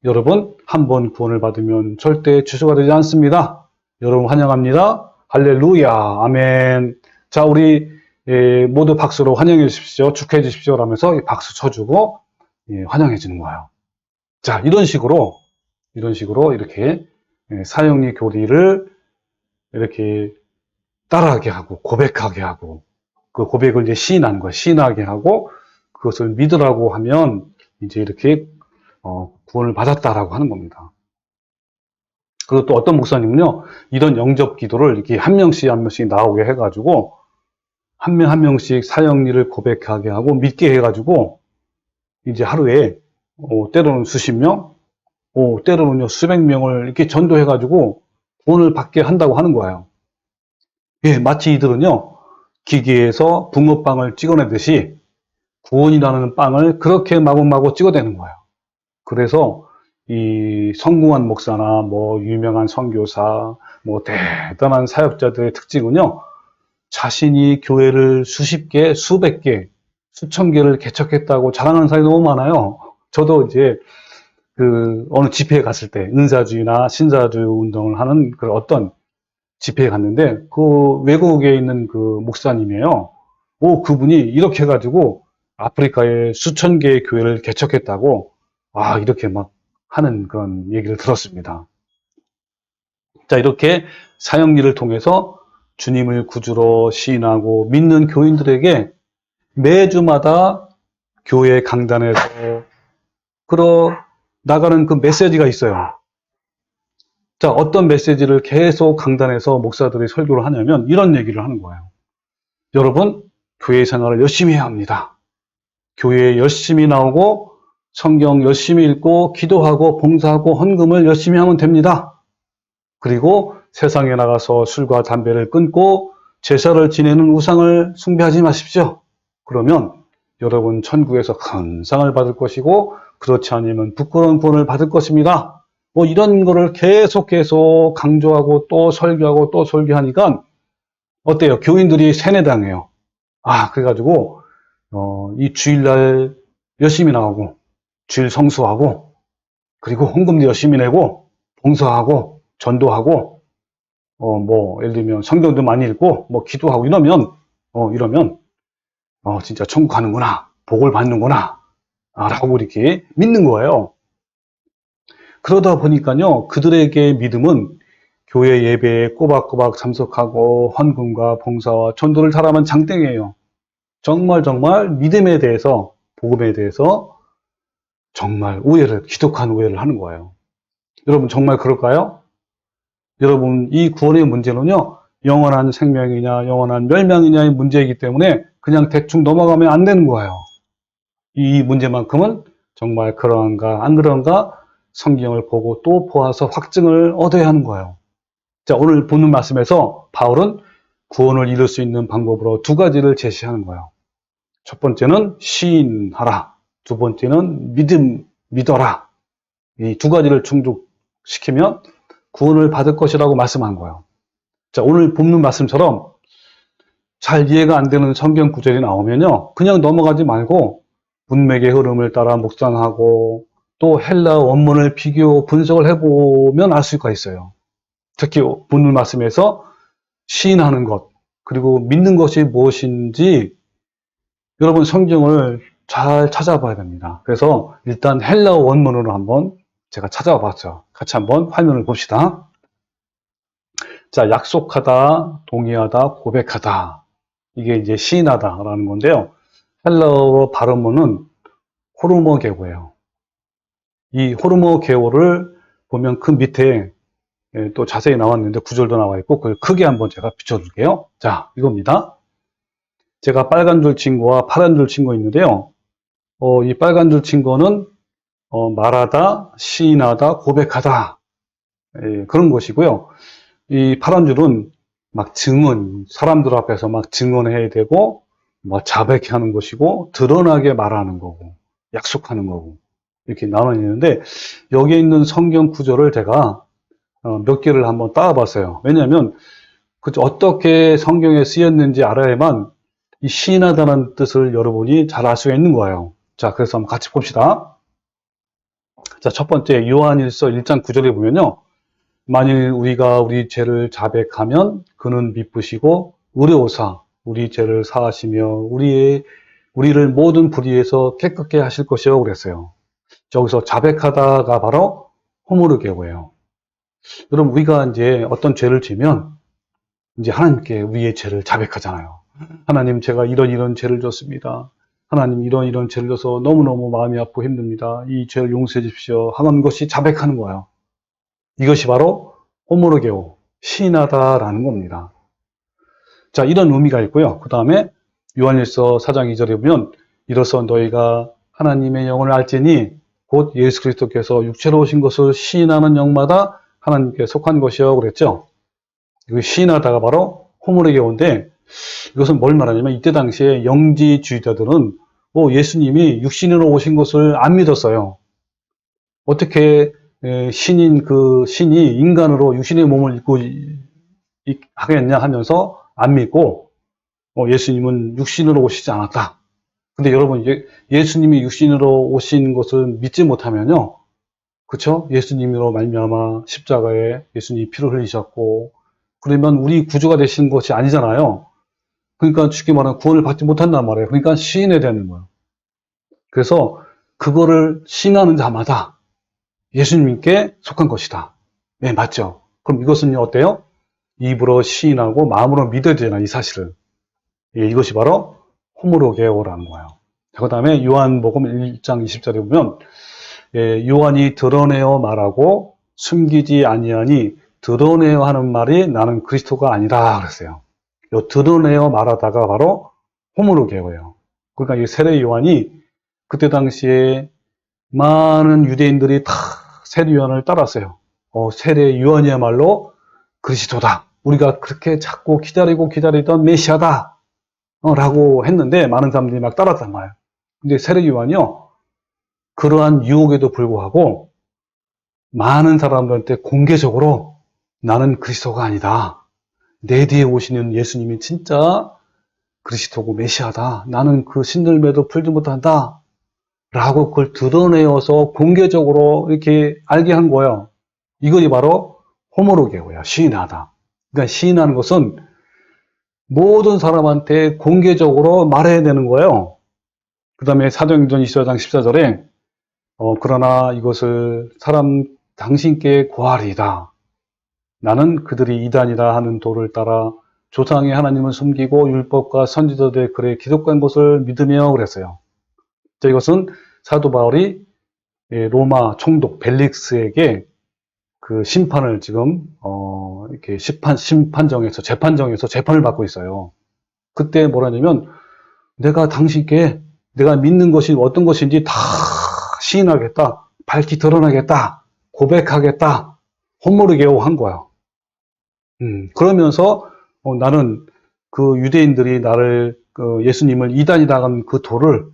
Speaker 1: 여러분, 한번 구원을 받으면 절대 취소가 되지 않습니다. 여러분 환영합니다. 할렐루야, 아멘. 자, 우리 모두 박수로 환영해 주십시오. 축하해 주십시오. 라면서 박수 쳐주고 환영해 주는 거예요. 자, 이런 식으로 이렇게 사형리 교리를 이렇게 따라하게 하고 고백하게 하고 그 고백을 이제 시인하는 거예요. 시인하게 하고 그것을 믿으라고 하면 이제 이렇게 구원을 받았다라고 하는 겁니다. 그리고 또 어떤 목사님은요, 이런 영접 기도를 이렇게 한 명씩 나오게 해가지고 한 명 한 명씩 사형리를 고백하게 하고 믿게 해가지고 이제 하루에 때로는 수십 명, 때로는요 수백 명을 이렇게 전도해가지고 구원을 받게 한다고 하는 거예요. 예, 마치 이들은요 기계에서 붕어빵을 찍어내듯이 구원이라는 빵을 그렇게 마구마구 찍어대는 거예요. 그래서 이 성공한 목사나 뭐 유명한 선교사, 뭐 대단한 사역자들의 특징은요, 자신이 교회를 수십 개, 수백 개, 수천 개를 개척했다고 자랑하는 사람이 너무 많아요. 저도 이제 그 어느 집회에 갔을 때 은사주의나 신사주의 운동을 하는 그 어떤 집회에 갔는데 그 외국에 있는 그 목사님이에요. 그분이 이렇게 해가지고 아프리카에 수천 개의 교회를 개척했다고 이렇게 막 하는 그런 얘기를 들었습니다. 자, 이렇게 사형리를 통해서 주님을 구주로 시인하고 믿는 교인들에게 매주마다 교회 강단에서 나가는 그 메시지가 있어요. 자, 어떤 메시지를 계속 강단에서 목사들이 설교를 하냐면 이런 얘기를 하는 거예요. 여러분, 교회 생활을 열심히 해야 합니다. 교회에 열심히 나오고 성경 열심히 읽고 기도하고 봉사하고 헌금을 열심히 하면 됩니다. 그리고 세상에 나가서 술과 담배를 끊고 제사를 지내는 우상을 숭배하지 마십시오. 그러면 여러분 천국에서 큰 상을 받을 것이고 그렇지 않으면 부끄러운 구원을 받을 것입니다. 이런 거를 계속 강조하고 또 설교하고 또 설교하니까 어때요? 교인들이 세뇌당해요. 그래가지고 이 주일날 열심히 나오고 주일 성수하고 그리고 헌금도 열심히 내고 봉사하고 전도하고 예를 들면 성경도 많이 읽고 기도하고 이러면 진짜 천국 가는구나, 복을 받는구나 라고 이렇게 믿는 거예요. 그러다 보니까요 그들에게 믿음은 교회 예배에 꼬박꼬박 참석하고 헌금과 봉사와 전도를 잘하면 장땡이에요. 정말 믿음에 대해서, 복음에 대해서 정말 기독한 오해를 하는 거예요. 여러분 정말 그럴까요? 여러분 이 구원의 문제는요, 영원한 생명이냐 영원한 멸망이냐의 문제이기 때문에 그냥 대충 넘어가면 안 되는 거예요. 이 문제만큼은 정말 그러한가 안 그런가 성경을 보고 또 보아서 확증을 얻어야 하는 거예요. 자, 오늘 보는 말씀에서 바울은 구원을 이룰 수 있는 방법으로 두 가지를 제시하는 거예요. 첫 번째는 시인하라. 두 번째는 믿어라. 이 두 가지를 충족시키면 구원을 받을 것이라고 말씀한 거예요. 자, 오늘 본문 말씀처럼 잘 이해가 안 되는 성경 구절이 나오면요, 그냥 넘어가지 말고 문맥의 흐름을 따라 묵상하고 또 헬라 원문을 비교 분석을 해보면 알 수가 있어요. 특히 본문 말씀에서 시인하는 것, 그리고 믿는 것이 무엇인지 여러분 성경을 잘 찾아봐야 됩니다. 그래서 일단 헬라 원문으로 한번 제가 찾아봤죠. 같이 한번 화면을 봅시다. 자, 약속하다, 동의하다, 고백하다. 이게 이제 시인하다라는 건데요. 헬라어 발음어는 호르모게오예요. 이 호르모게오를 보면 그 밑에 또 자세히 나왔는데 구절도 나와 있고 그걸 크게 한번 제가 비춰줄게요. 자, 이겁니다. 제가 빨간 줄 친 거와 파란 줄 친 거 있는데요. 이 빨간 줄 친 거는 말하다, 시인하다, 고백하다, 그런 것이고요. 이 파란 줄은 막 증언, 사람들 앞에서 막 증언해야 되고 막 자백하는 것이고 드러나게 말하는 거고 약속하는 거고 이렇게 나눠 있는데, 여기에 있는 성경 구절을 제가 몇 개를 한번 따와봤어요. 왜냐하면 어떻게 성경에 쓰였는지 알아야만 이 시인하다는 뜻을 여러분이 잘 알 수가 있는 거예요. 자, 그래서 한번 같이 봅시다. 자, 첫 번째 요한일서 1장 9절에 보면요, 만일 우리가 우리 죄를 자백하면 그는 미쁘시고 의로우사 우리 죄를 사하시며 우리를 모든 불의에서 깨끗게 하실 것이라고 그랬어요. 여기서 자백하다가 바로 호모르게오예요. 여러분, 우리가 이제 어떤 죄를 지면 이제 하나님께 우리의 죄를 자백하잖아요. 하나님, 제가 이런 죄를 졌습니다. 하나님, 이런 죄를 져서 너무너무 마음이 아프고 힘듭니다. 이 죄를 용서해 주십시오 하는 것이 자백하는 거예요. 이것이 바로 호모르게오, 시인하다라는 겁니다. 자, 이런 의미가 있고요. 그 다음에 요한일서 4장 2절에 보면 이로써 너희가 하나님의 영을 알지니 곧 예수 그리스도께서 육체로 오신 것을 시인하는 영마다 하나님께 속한 것이요 그랬죠. 이 시인하다가 바로 호모르게오인데, 이것은 뭘 말하냐면 이때 당시에 영지주의자들은 예수님이 육신으로 오신 것을 안 믿었어요. 어떻게 신인 그 신이 인간으로 육신의 몸을 입고 하겠냐 하면서 안 믿고 예수님은 육신으로 오시지 않았다. 근데 여러분, 예수님이 육신으로 오신 것을 믿지 못하면요, 그렇죠? 예수님으로 말미암아 십자가에 예수님이 피를 흘리셨고 그러면 우리 구주가 되신 것이 아니잖아요. 그러니까 쉽게 말하면 구원을 받지 못한단 말이에요. 그러니까 시인해야 되는 거예요. 그래서 그거를 시인하는 자마다 예수님께 속한 것이다. 네, 맞죠? 그럼 이것은 어때요? 입으로 시인하고 마음으로 믿어야 되잖아요, 이 사실을. 예, 이것이 바로 호모로게오라는 거예요. 그 다음에 요한복음 1장 20절에 보면 요한이 드러내어 말하고 숨기지 아니하니 드러내어 하는 말이 나는 그리스도가 아니라 그랬어요. 요 드러내어 말하다가 바로 호모로게오예요. 그러니까 이 세례 요한이 그때 당시에 많은 유대인들이 다 세례 요한을 따랐어요. 세례 요한이야말로 그리스도다. 우리가 그렇게 찾고 기다리던 메시아다. 라고 했는데 많은 사람들이 막 따랐단 말이에요. 근데 세례 요한이요, 그러한 유혹에도 불구하고 많은 사람들한테 공개적으로 나는 그리스도가 아니다. 내 뒤에 오시는 예수님이 진짜 그리스도고 메시아다. 나는 그 신들매도 풀지 못한다. 라고 그걸 드러내어서 공개적으로 이렇게 알게 한 거예요. 이것이 바로 호모로게오야, 시인하다. 그러니까 시인하는 것은 모든 사람한테 공개적으로 말해야 되는 거예요. 그 다음에 사도행전 24장 14절에 그러나 이것을 당신께 고하리이다. 나는 그들이 이단이라 하는 도를 따라 조상의 하나님을 숨기고 율법과 선지자들의 글에 기록된 것을 믿으며 그랬어요. 자, 이것은 사도 바울이 로마 총독 벨릭스에게 그 심판을 지금 이렇게 심판정에서 재판정에서 재판을 받고 있어요. 그때 뭐라냐면 내가 당신께 내가 믿는 것이 어떤 것인지 다 시인하겠다, 밝히 드러나겠다, 고백하겠다, 헛모르게요 한 거야. 그러면서 나는 그 유대인들이 나를 예수님을 이단이라고 한 그 도를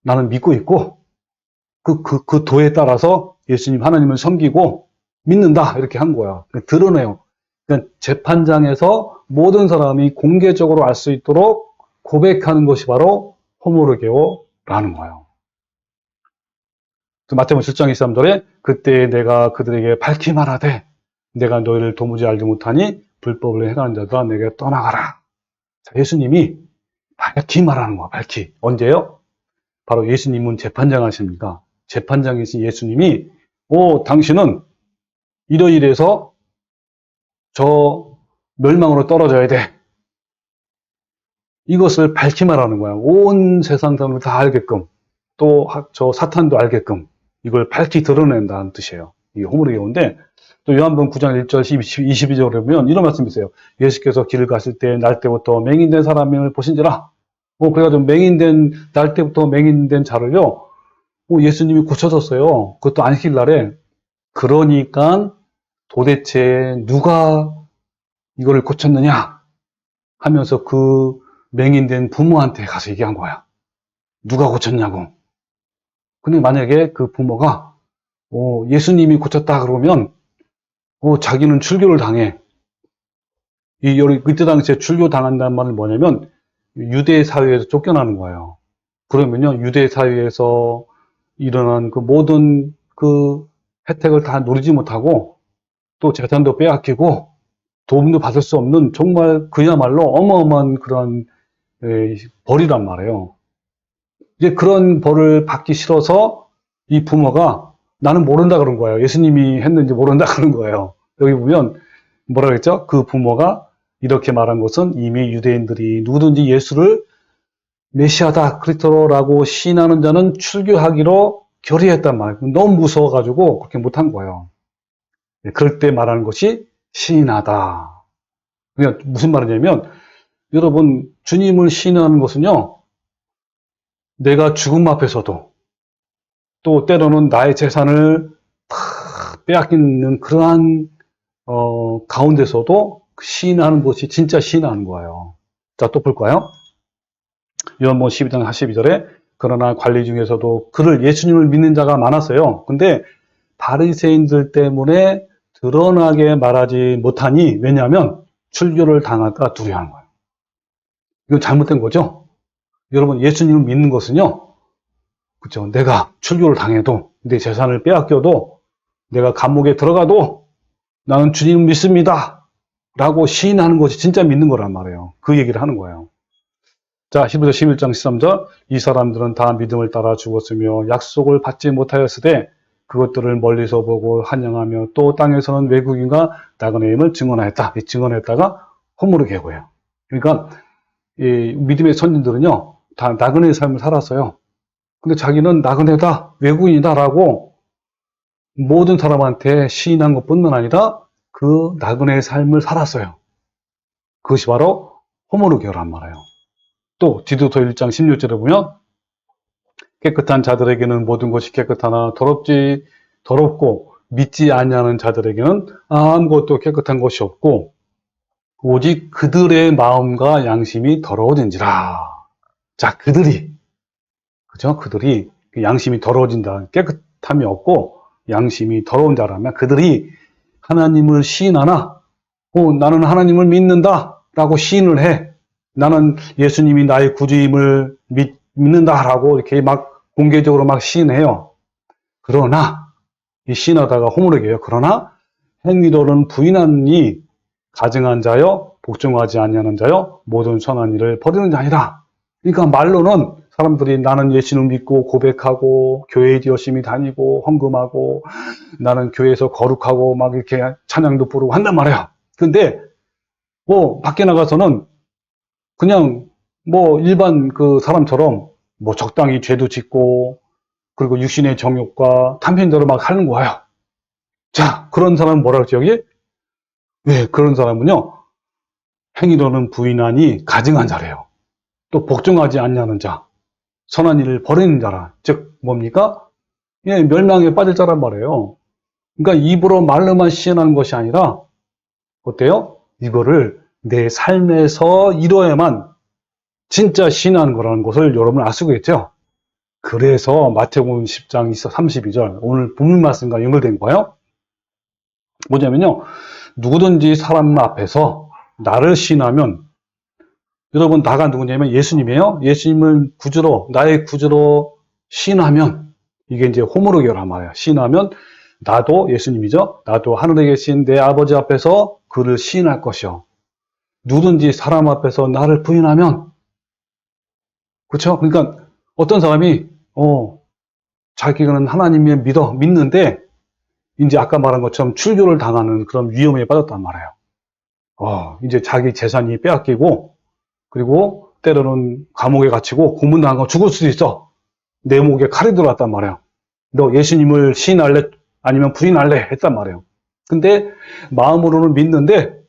Speaker 1: 나는 믿고 있고 그 도에 따라서 예수님 하나님을 섬기고 믿는다 이렇게 한 거야. 드러내요. 그러니까 재판장에서 모든 사람이 공개적으로 알 수 있도록 고백하는 것이 바로 호모르게오라는 거예요. 마태복음 7장 23절에 그때 내가 그들에게 밝히 말하되 내가 너희를 도무지 알지 못하니 불법을 행하는 자들아 내게 떠나가라. 자, 예수님이 밝히 말하는 거야. 밝히. 언제요? 바로 예수님은 재판장 하십니다. 재판장이신 예수님이 당신은 이러이래서 저 멸망으로 떨어져야 돼. 이것을 밝히 말하는 거야. 온 세상 사람들 다 알게끔 또 저 사탄도 알게끔 이걸 밝히 드러낸다는 뜻이에요. 이게 호모르게오인데 또 요한복음 9장 1절 22절에 보면 이런 말씀이 있어요. 예수께서 길을 가실 때 날 때부터 맹인된 사람을 보신지라. 그래가지고 날 때부터 맹인된 자를요. 예수님이 고쳐줬어요. 그것도 안식일날에. 그러니까 도대체 누가 이거를 고쳤느냐 하면서 그 맹인된 부모한테 가서 얘기한 거야. 누가 고쳤냐고. 근데 만약에 그 부모가 예수님이 고쳤다 그러면 자기는 출교를 당해. 그때 당시에 출교 당한다는 말은 뭐냐면 유대 사회에서 쫓겨나는 거예요. 그러면요 유대 사회에서 일어난 그 모든 그 혜택을 다 누리지 못하고 또 재산도 빼앗기고 도움도 받을 수 없는 정말 그야말로 어마어마한 그런 벌이란 말이에요. 이제 그런 벌을 받기 싫어서 이 부모가 나는 모른다 그런 거예요. 예수님이 했는지 모른다 그런 거예요. 여기 보면 뭐라 그랬죠? 그 부모가 이렇게 말한 것은 이미 유대인들이 누구든지 예수를 메시아다, 그리스도라고 시인하는 자는 출교하기로 결의했단 말이에요. 너무 무서워가지고 그렇게 못한 거예요. 그럴 때 말하는 것이 시인하다. 그러니까 무슨 말이냐면 여러분 주님을 시인하는 것은요. 내가 죽음 앞에서도 또 때로는 나의 재산을 다 빼앗기는 그러한 가운데서도 시인하는 것이 진짜 시인하는 거예요. 자, 또 볼까요? 요한복음 12장 42절에 그러나 관리 중에서도 그를 예수님을 믿는 자가 많았어요. 근데 바리새인들 때문에 드러나게 말하지 못하니 왜냐하면 출교를 당할까 두려워하는 거예요. 이건 잘못된 거죠. 여러분 예수님을 믿는 것은요. 그렇죠. 내가 출교를 당해도 내 재산을 빼앗겨도 내가 감옥에 들어가도 나는 주님을 믿습니다. 라고 시인하는 것이 진짜 믿는 거란 말이에요. 그 얘기를 하는 거예요. 자, 히브리서 11장 13절 이 사람들은 다 믿음을 따라 죽었으며 약속을 받지 못하였으되 그것들을 멀리서 보고 환영하며 또 땅에서는 외국인과 나그네임을 증언하였다. 이 증언했다가 호모르게고예요. 그러니까 이 믿음의 선진들은요. 다 나그네의 삶을 살았어요. 근데 자기는 나그네다, 외국인이다라고 모든 사람한테 시인한 것뿐만 아니라 그 나그네의 삶을 살았어요. 그것이 바로 호모르게오란 말이에요. 또 디도서 1장 16절에 보면 깨끗한 자들에게는 모든 것이 깨끗하나 더럽고 믿지 아니하는 자들에게는 아무것도 깨끗한 것이 없고 오직 그들의 마음과 양심이 더러워진지라. 자, 그죠? 그들이 양심이 더러워진다. 깨끗함이 없고 양심이 더러운 자라면 그들이 하나님을 시인하나 나는 하나님을 믿는다 라고 시인을 해. 나는 예수님이 나의 구주임을 믿는다 라고 이렇게 막 공개적으로 막 시인해요. 그러나 이 시인하다가 호모르게요. 그러나 행위로는 부인하니 가증한 자여 복종하지 아니하는 자여 모든 선한 일을 버리는 자니라. 그러니까 말로는 사람들이 나는 예수님을 믿고 고백하고 교회에 열심히 다니고 헌금하고 나는 교회에서 거룩하고 막 이렇게 찬양도 부르고 한단 말이야. 근데 밖에 나가서는 그냥 일반 그 사람처럼 적당히 죄도 짓고 그리고 육신의 정욕과 탐심대로 막 하는 거예요. 자, 그런 사람은 뭐라 그랬죠, 여기? 왜, 그런 사람은요, 행위로는 부인하니 가증한 자래요. 또 복종하지 않냐는 자, 선한 일을 버리는 자라. 즉, 뭡니까? 예, 멸망에 빠질 자란 말이에요. 그러니까 입으로 말로만 시인하는 것이 아니라, 어때요? 이거를 내 삶에서 이뤄야만 진짜 시인하는 거라는 것을 여러분 알 수가 있죠? 그래서 마태복음 10장 32절, 오늘 본문 말씀과 연결된 거예요. 뭐냐면요, 누구든지 사람 앞에서 나를 시인하면, 여러분 나가 누구냐면 예수님이에요. 예수님을 구주로, 나의 구주로 시인하면, 이게 이제 호모로기란 말이에요. 시인하면 나도, 예수님이죠, 나도 하늘에 계신 내 아버지 앞에서 그를 시인할 것이요, 누구든지 사람 앞에서 나를 부인하면, 그렇죠? 그러니까 어떤 사람이 자기는 하나님을 믿는데 이제 아까 말한 것처럼 출교를 당하는 그런 위험에 빠졌단 말이에요. 이제 자기 재산이 빼앗기고, 그리고 때로는 감옥에 갇히고 고문당하고 죽을 수도 있어. 내 목에 칼이 들어왔단 말이에요. 너 예수님을 시인할래? 아니면 부인할래? 했단 말이에요. 근데 마음으로는 믿는데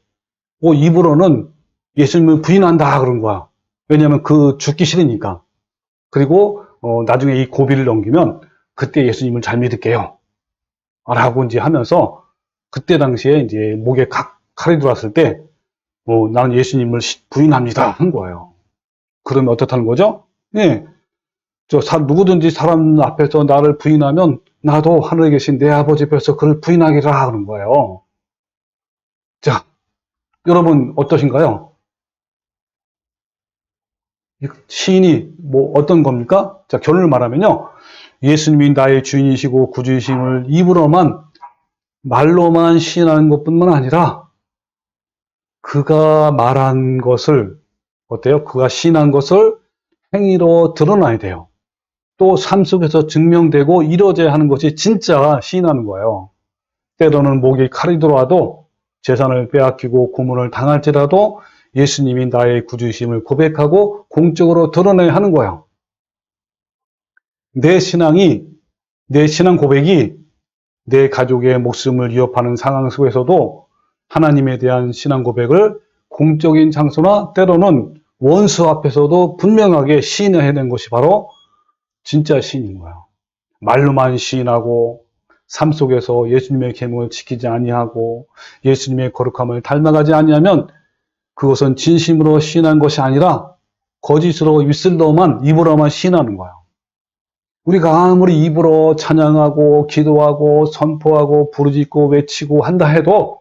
Speaker 1: 입으로는 예수님을 부인한다 그런 거야. 왜냐하면 그 죽기 싫으니까. 그리고 나중에 이 고비를 넘기면 그때 예수님을 잘 믿을게요 라고 이제 하면서, 그때 당시에 이제 목에 칼이 들어왔을 때 나는 예수님을 부인합니다 한 거예요. 그러면 어떻다는 거죠? 네, 누구든지 사람 앞에서 나를 부인하면 나도 하늘에 계신 내 아버지 앞에서 그를 부인하기라 하는 거예요. 자, 여러분 어떠신가요? 시인이 뭐 어떤 겁니까? 자, 결론을 말하면요, 예수님이 나의 주인이시고 구주이심을 입으로만, 말로만 시인하는 것뿐만 아니라 그가 말한 것을, 어때요? 그가 시인한 것을 행위로 드러나야 돼요. 또 삶 속에서 증명되고 이루어져야 하는 것이 진짜 시인하는 거예요. 때로는 목에 칼이 들어와도, 재산을 빼앗기고 고문을 당할지라도 예수님이 나의 구주이심을 고백하고 공적으로 드러내야 하는 거예요. 내 신앙 고백이 내 가족의 목숨을 위협하는 상황 속에서도 하나님에 대한 신앙 고백을 공적인 장소나 때로는 원수 앞에서도 분명하게 시인해낸 것이 바로 진짜 시인인 거예요. 말로만 시인하고 삶 속에서 예수님의 계명을 지키지 아니하고 예수님의 거룩함을 닮아가지 아니하면 그것은 진심으로 시인한 것이 아니라 거짓으로 입으로만 시인하는 거예요. 우리가 아무리 입으로 찬양하고 기도하고 선포하고 부르짖고 외치고 한다 해도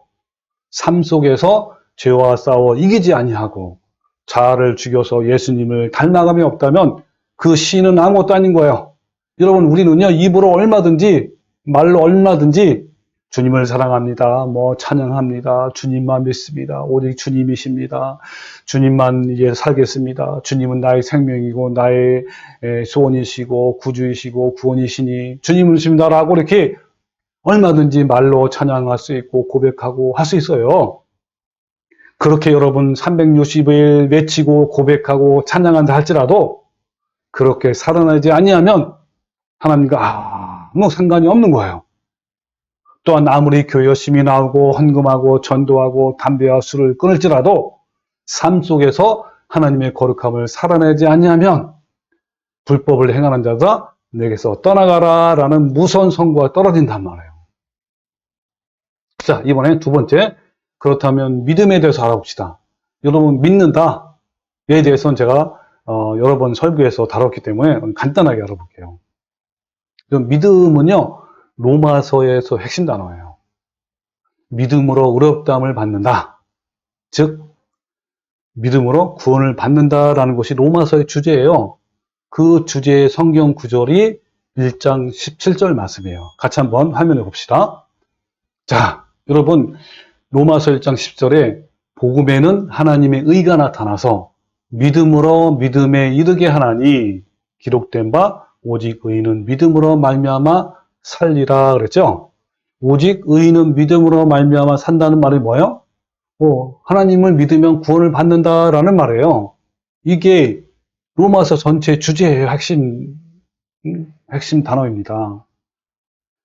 Speaker 1: 삶 속에서 죄와 싸워 이기지 아니하고 자아를 죽여서 예수님을 닮아감이 없다면 그 시인은 아무것도 아닌 거예요. 여러분, 우리는요, 입으로 얼마든지, 말로 얼마든지 주님을 사랑합니다, 찬양합니다, 주님만 믿습니다, 오직 주님이십니다, 주님만 이제 살겠습니다, 주님은 나의 생명이고 나의 소원이시고 구주이시고 구원이시니 주님을 믿습니다라고 이렇게 얼마든지 말로 찬양할 수 있고 고백하고 할 수 있어요. 그렇게 여러분 360일 외치고 고백하고 찬양한다 할지라도 그렇게 살아나지 아니하면 하나님과 아무 상관이 없는 거예요. 또한 아무리 교회 열심히 나오고 헌금하고 전도하고 담배와 술을 끊을지라도 삶 속에서 하나님의 거룩함을 살아내지 아니하면 불법을 행하는 자가 내게서 떠나가라 라는 무서운 선고가 떨어진단 말이에요. 자, 이번에 두 번째, 그렇다면 믿음에 대해서 알아봅시다. 여러분, 믿는다에 대해서는 제가 여러 번 설교에서 다뤘기 때문에 간단하게 알아볼게요. 믿음은요, 로마서에서 핵심 단어예요. 믿음으로 의롭다함을 받는다. 즉, 믿음으로 구원을 받는다라는 것이 로마서의 주제예요. 그 주제의 성경 구절이 1장 17절 말씀이에요. 같이 한번 화면에 봅시다. 자, 여러분, 로마서 1장 10절에 복음에는 하나님의 의가 나타나서 믿음으로 믿음에 이르게 하나니 기록된 바 오직 의인은 믿음으로 말미암아 살리라 그랬죠. 오직 의인은 믿음으로 말미암아 산다는 말이 뭐예요? 하나님을 믿으면 구원을 받는다라는 말이에요. 이게 로마서 전체 주제의 핵심 단어입니다.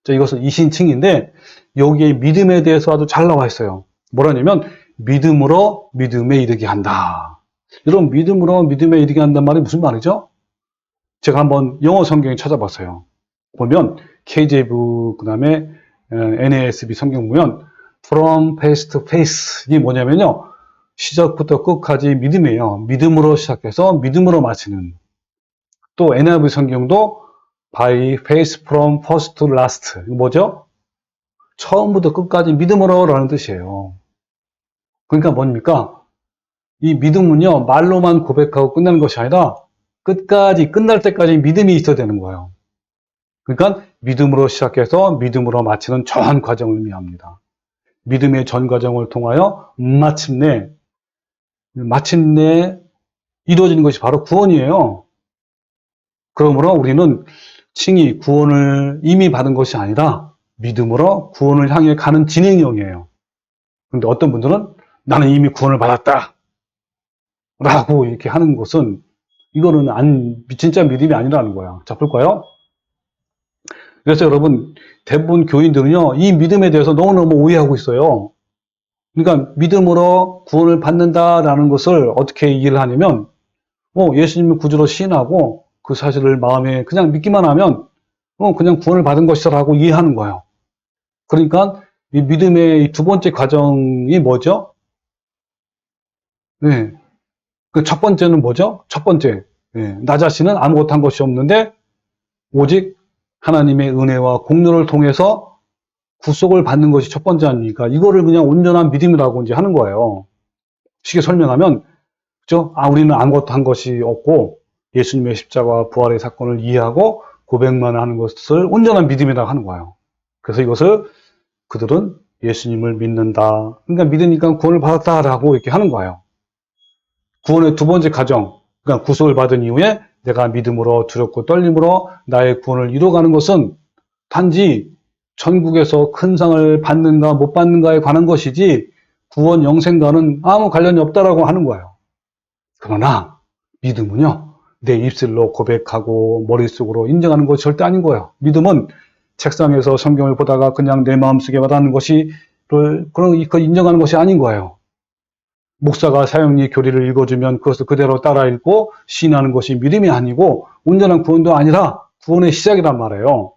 Speaker 1: 자, 이것은 이신칭인데 여기에 믿음에 대해서 아주 잘 나와 있어요. 뭐라냐면 믿음으로 믿음에 이르게 한다. 여러분, 믿음으로 믿음에 이르게 한다는 말이 무슨 말이죠? 제가 한번 영어 성경에 찾아봤어요. 보면 KJV 그다음에 NASB 성경 보면 from faith to faith 이게 뭐냐면요. 시작부터 끝까지 믿음이에요. 믿음으로 시작해서 믿음으로 마치는. 또 NIV 성경도 by faith from first to last. 이거 뭐죠? 처음부터 끝까지 믿음으로라는 뜻이에요. 그러니까 뭡니까? 이 믿음은요, 말로만 고백하고 끝나는 것이 아니라 끝까지, 끝날 때까지 믿음이 있어야 되는 거예요. 그러니까 믿음으로 시작해서 믿음으로 마치는 전 과정을 의미합니다. 믿음의 전 과정을 통하여 마침내 이루어지는 것이 바로 구원이에요. 그러므로 우리는 칭히 구원을 이미 받은 것이 아니라 믿음으로 구원을 향해 가는 진행형이에요. 그런데 어떤 분들은 나는 이미 구원을 받았다 라고 이렇게 하는 것은 이거는 진짜 믿음이 아니라는 거야. 자, 볼까요? 그래서 여러분, 대부분 교인들은요, 이 믿음에 대해서 너무너무 오해하고 있어요. 그러니까 믿음으로 구원을 받는다라는 것을 어떻게 이해를 하냐면, 예수님을 구주로 시인하고 그 사실을 마음에 그냥 믿기만 하면, 그냥 구원을 받은 것이라고 이해하는 거예요. 그러니까 이 믿음의 이 두 번째 과정이 뭐죠? 네. 그 첫 번째는 뭐죠? 첫 번째. 나 자신은 아무것도 한 것이 없는데, 오직 하나님의 은혜와 공로를 통해서 구속을 받는 것이 첫 번째 아닙니까? 이거를 그냥 온전한 믿음이라고 이제 하는 거예요. 쉽게 설명하면, 그죠? 우리는 아무것도 한 것이 없고, 예수님의 십자가와 부활의 사건을 이해하고 고백만 하는 것을 온전한 믿음이라고 하는 거예요. 그래서 이것을 그들은 예수님을 믿는다. 그러니까 믿으니까 구원을 받았다라고 이렇게 하는 거예요. 구원의 두 번째 과정, 그러니까 구속을 받은 이후에 내가 믿음으로 두렵고 떨림으로 나의 구원을 이루어가는 것은 단지 천국에서 큰 상을 받는가 못 받는가에 관한 것이지 구원 영생과는 아무 관련이 없다라고 하는 거예요. 그러나 믿음은요, 내 입술로 고백하고 머릿속으로 인정하는 것이 절대 아닌 거예요. 믿음은 책상에서 성경을 보다가 그냥 내 마음속에 와닿는 것이 그걸 인정하는 것이 아닌 거예요. 목사가 사형리 교리를 읽어주면 그것을 그대로 따라 읽고 시인하는 것이 믿음이 아니고 온전한 구원도 아니라 구원의 시작이란 말이에요.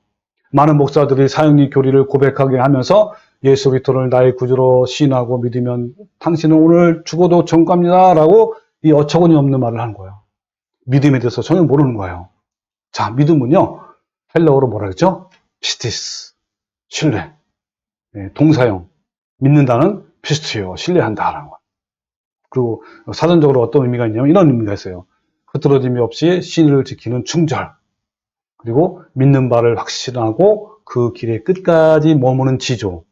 Speaker 1: 많은 목사들이 사형리 교리를 고백하게 하면서 예수 그리스도를 나의 구주로 시인하고 믿으면 당신은 오늘 죽어도 천국갑니다 라고 이 어처구니 없는 말을 하는 거예요. 믿음에 대해서 전혀 모르는 거예요. 자, 믿음은요, 헬라어로 뭐라 그랬죠? 피스티스, 신뢰. 동사형. 믿는다는 피스티요, 신뢰한다라는 거예요. 그리고 사전적으로 어떤 의미가 있냐면 이런 의미가 있어요. 흐트러짐이 없이 신의를 지키는 충절. 그리고 믿는 바를 확신하고 그 길의 끝까지 머무는 지조.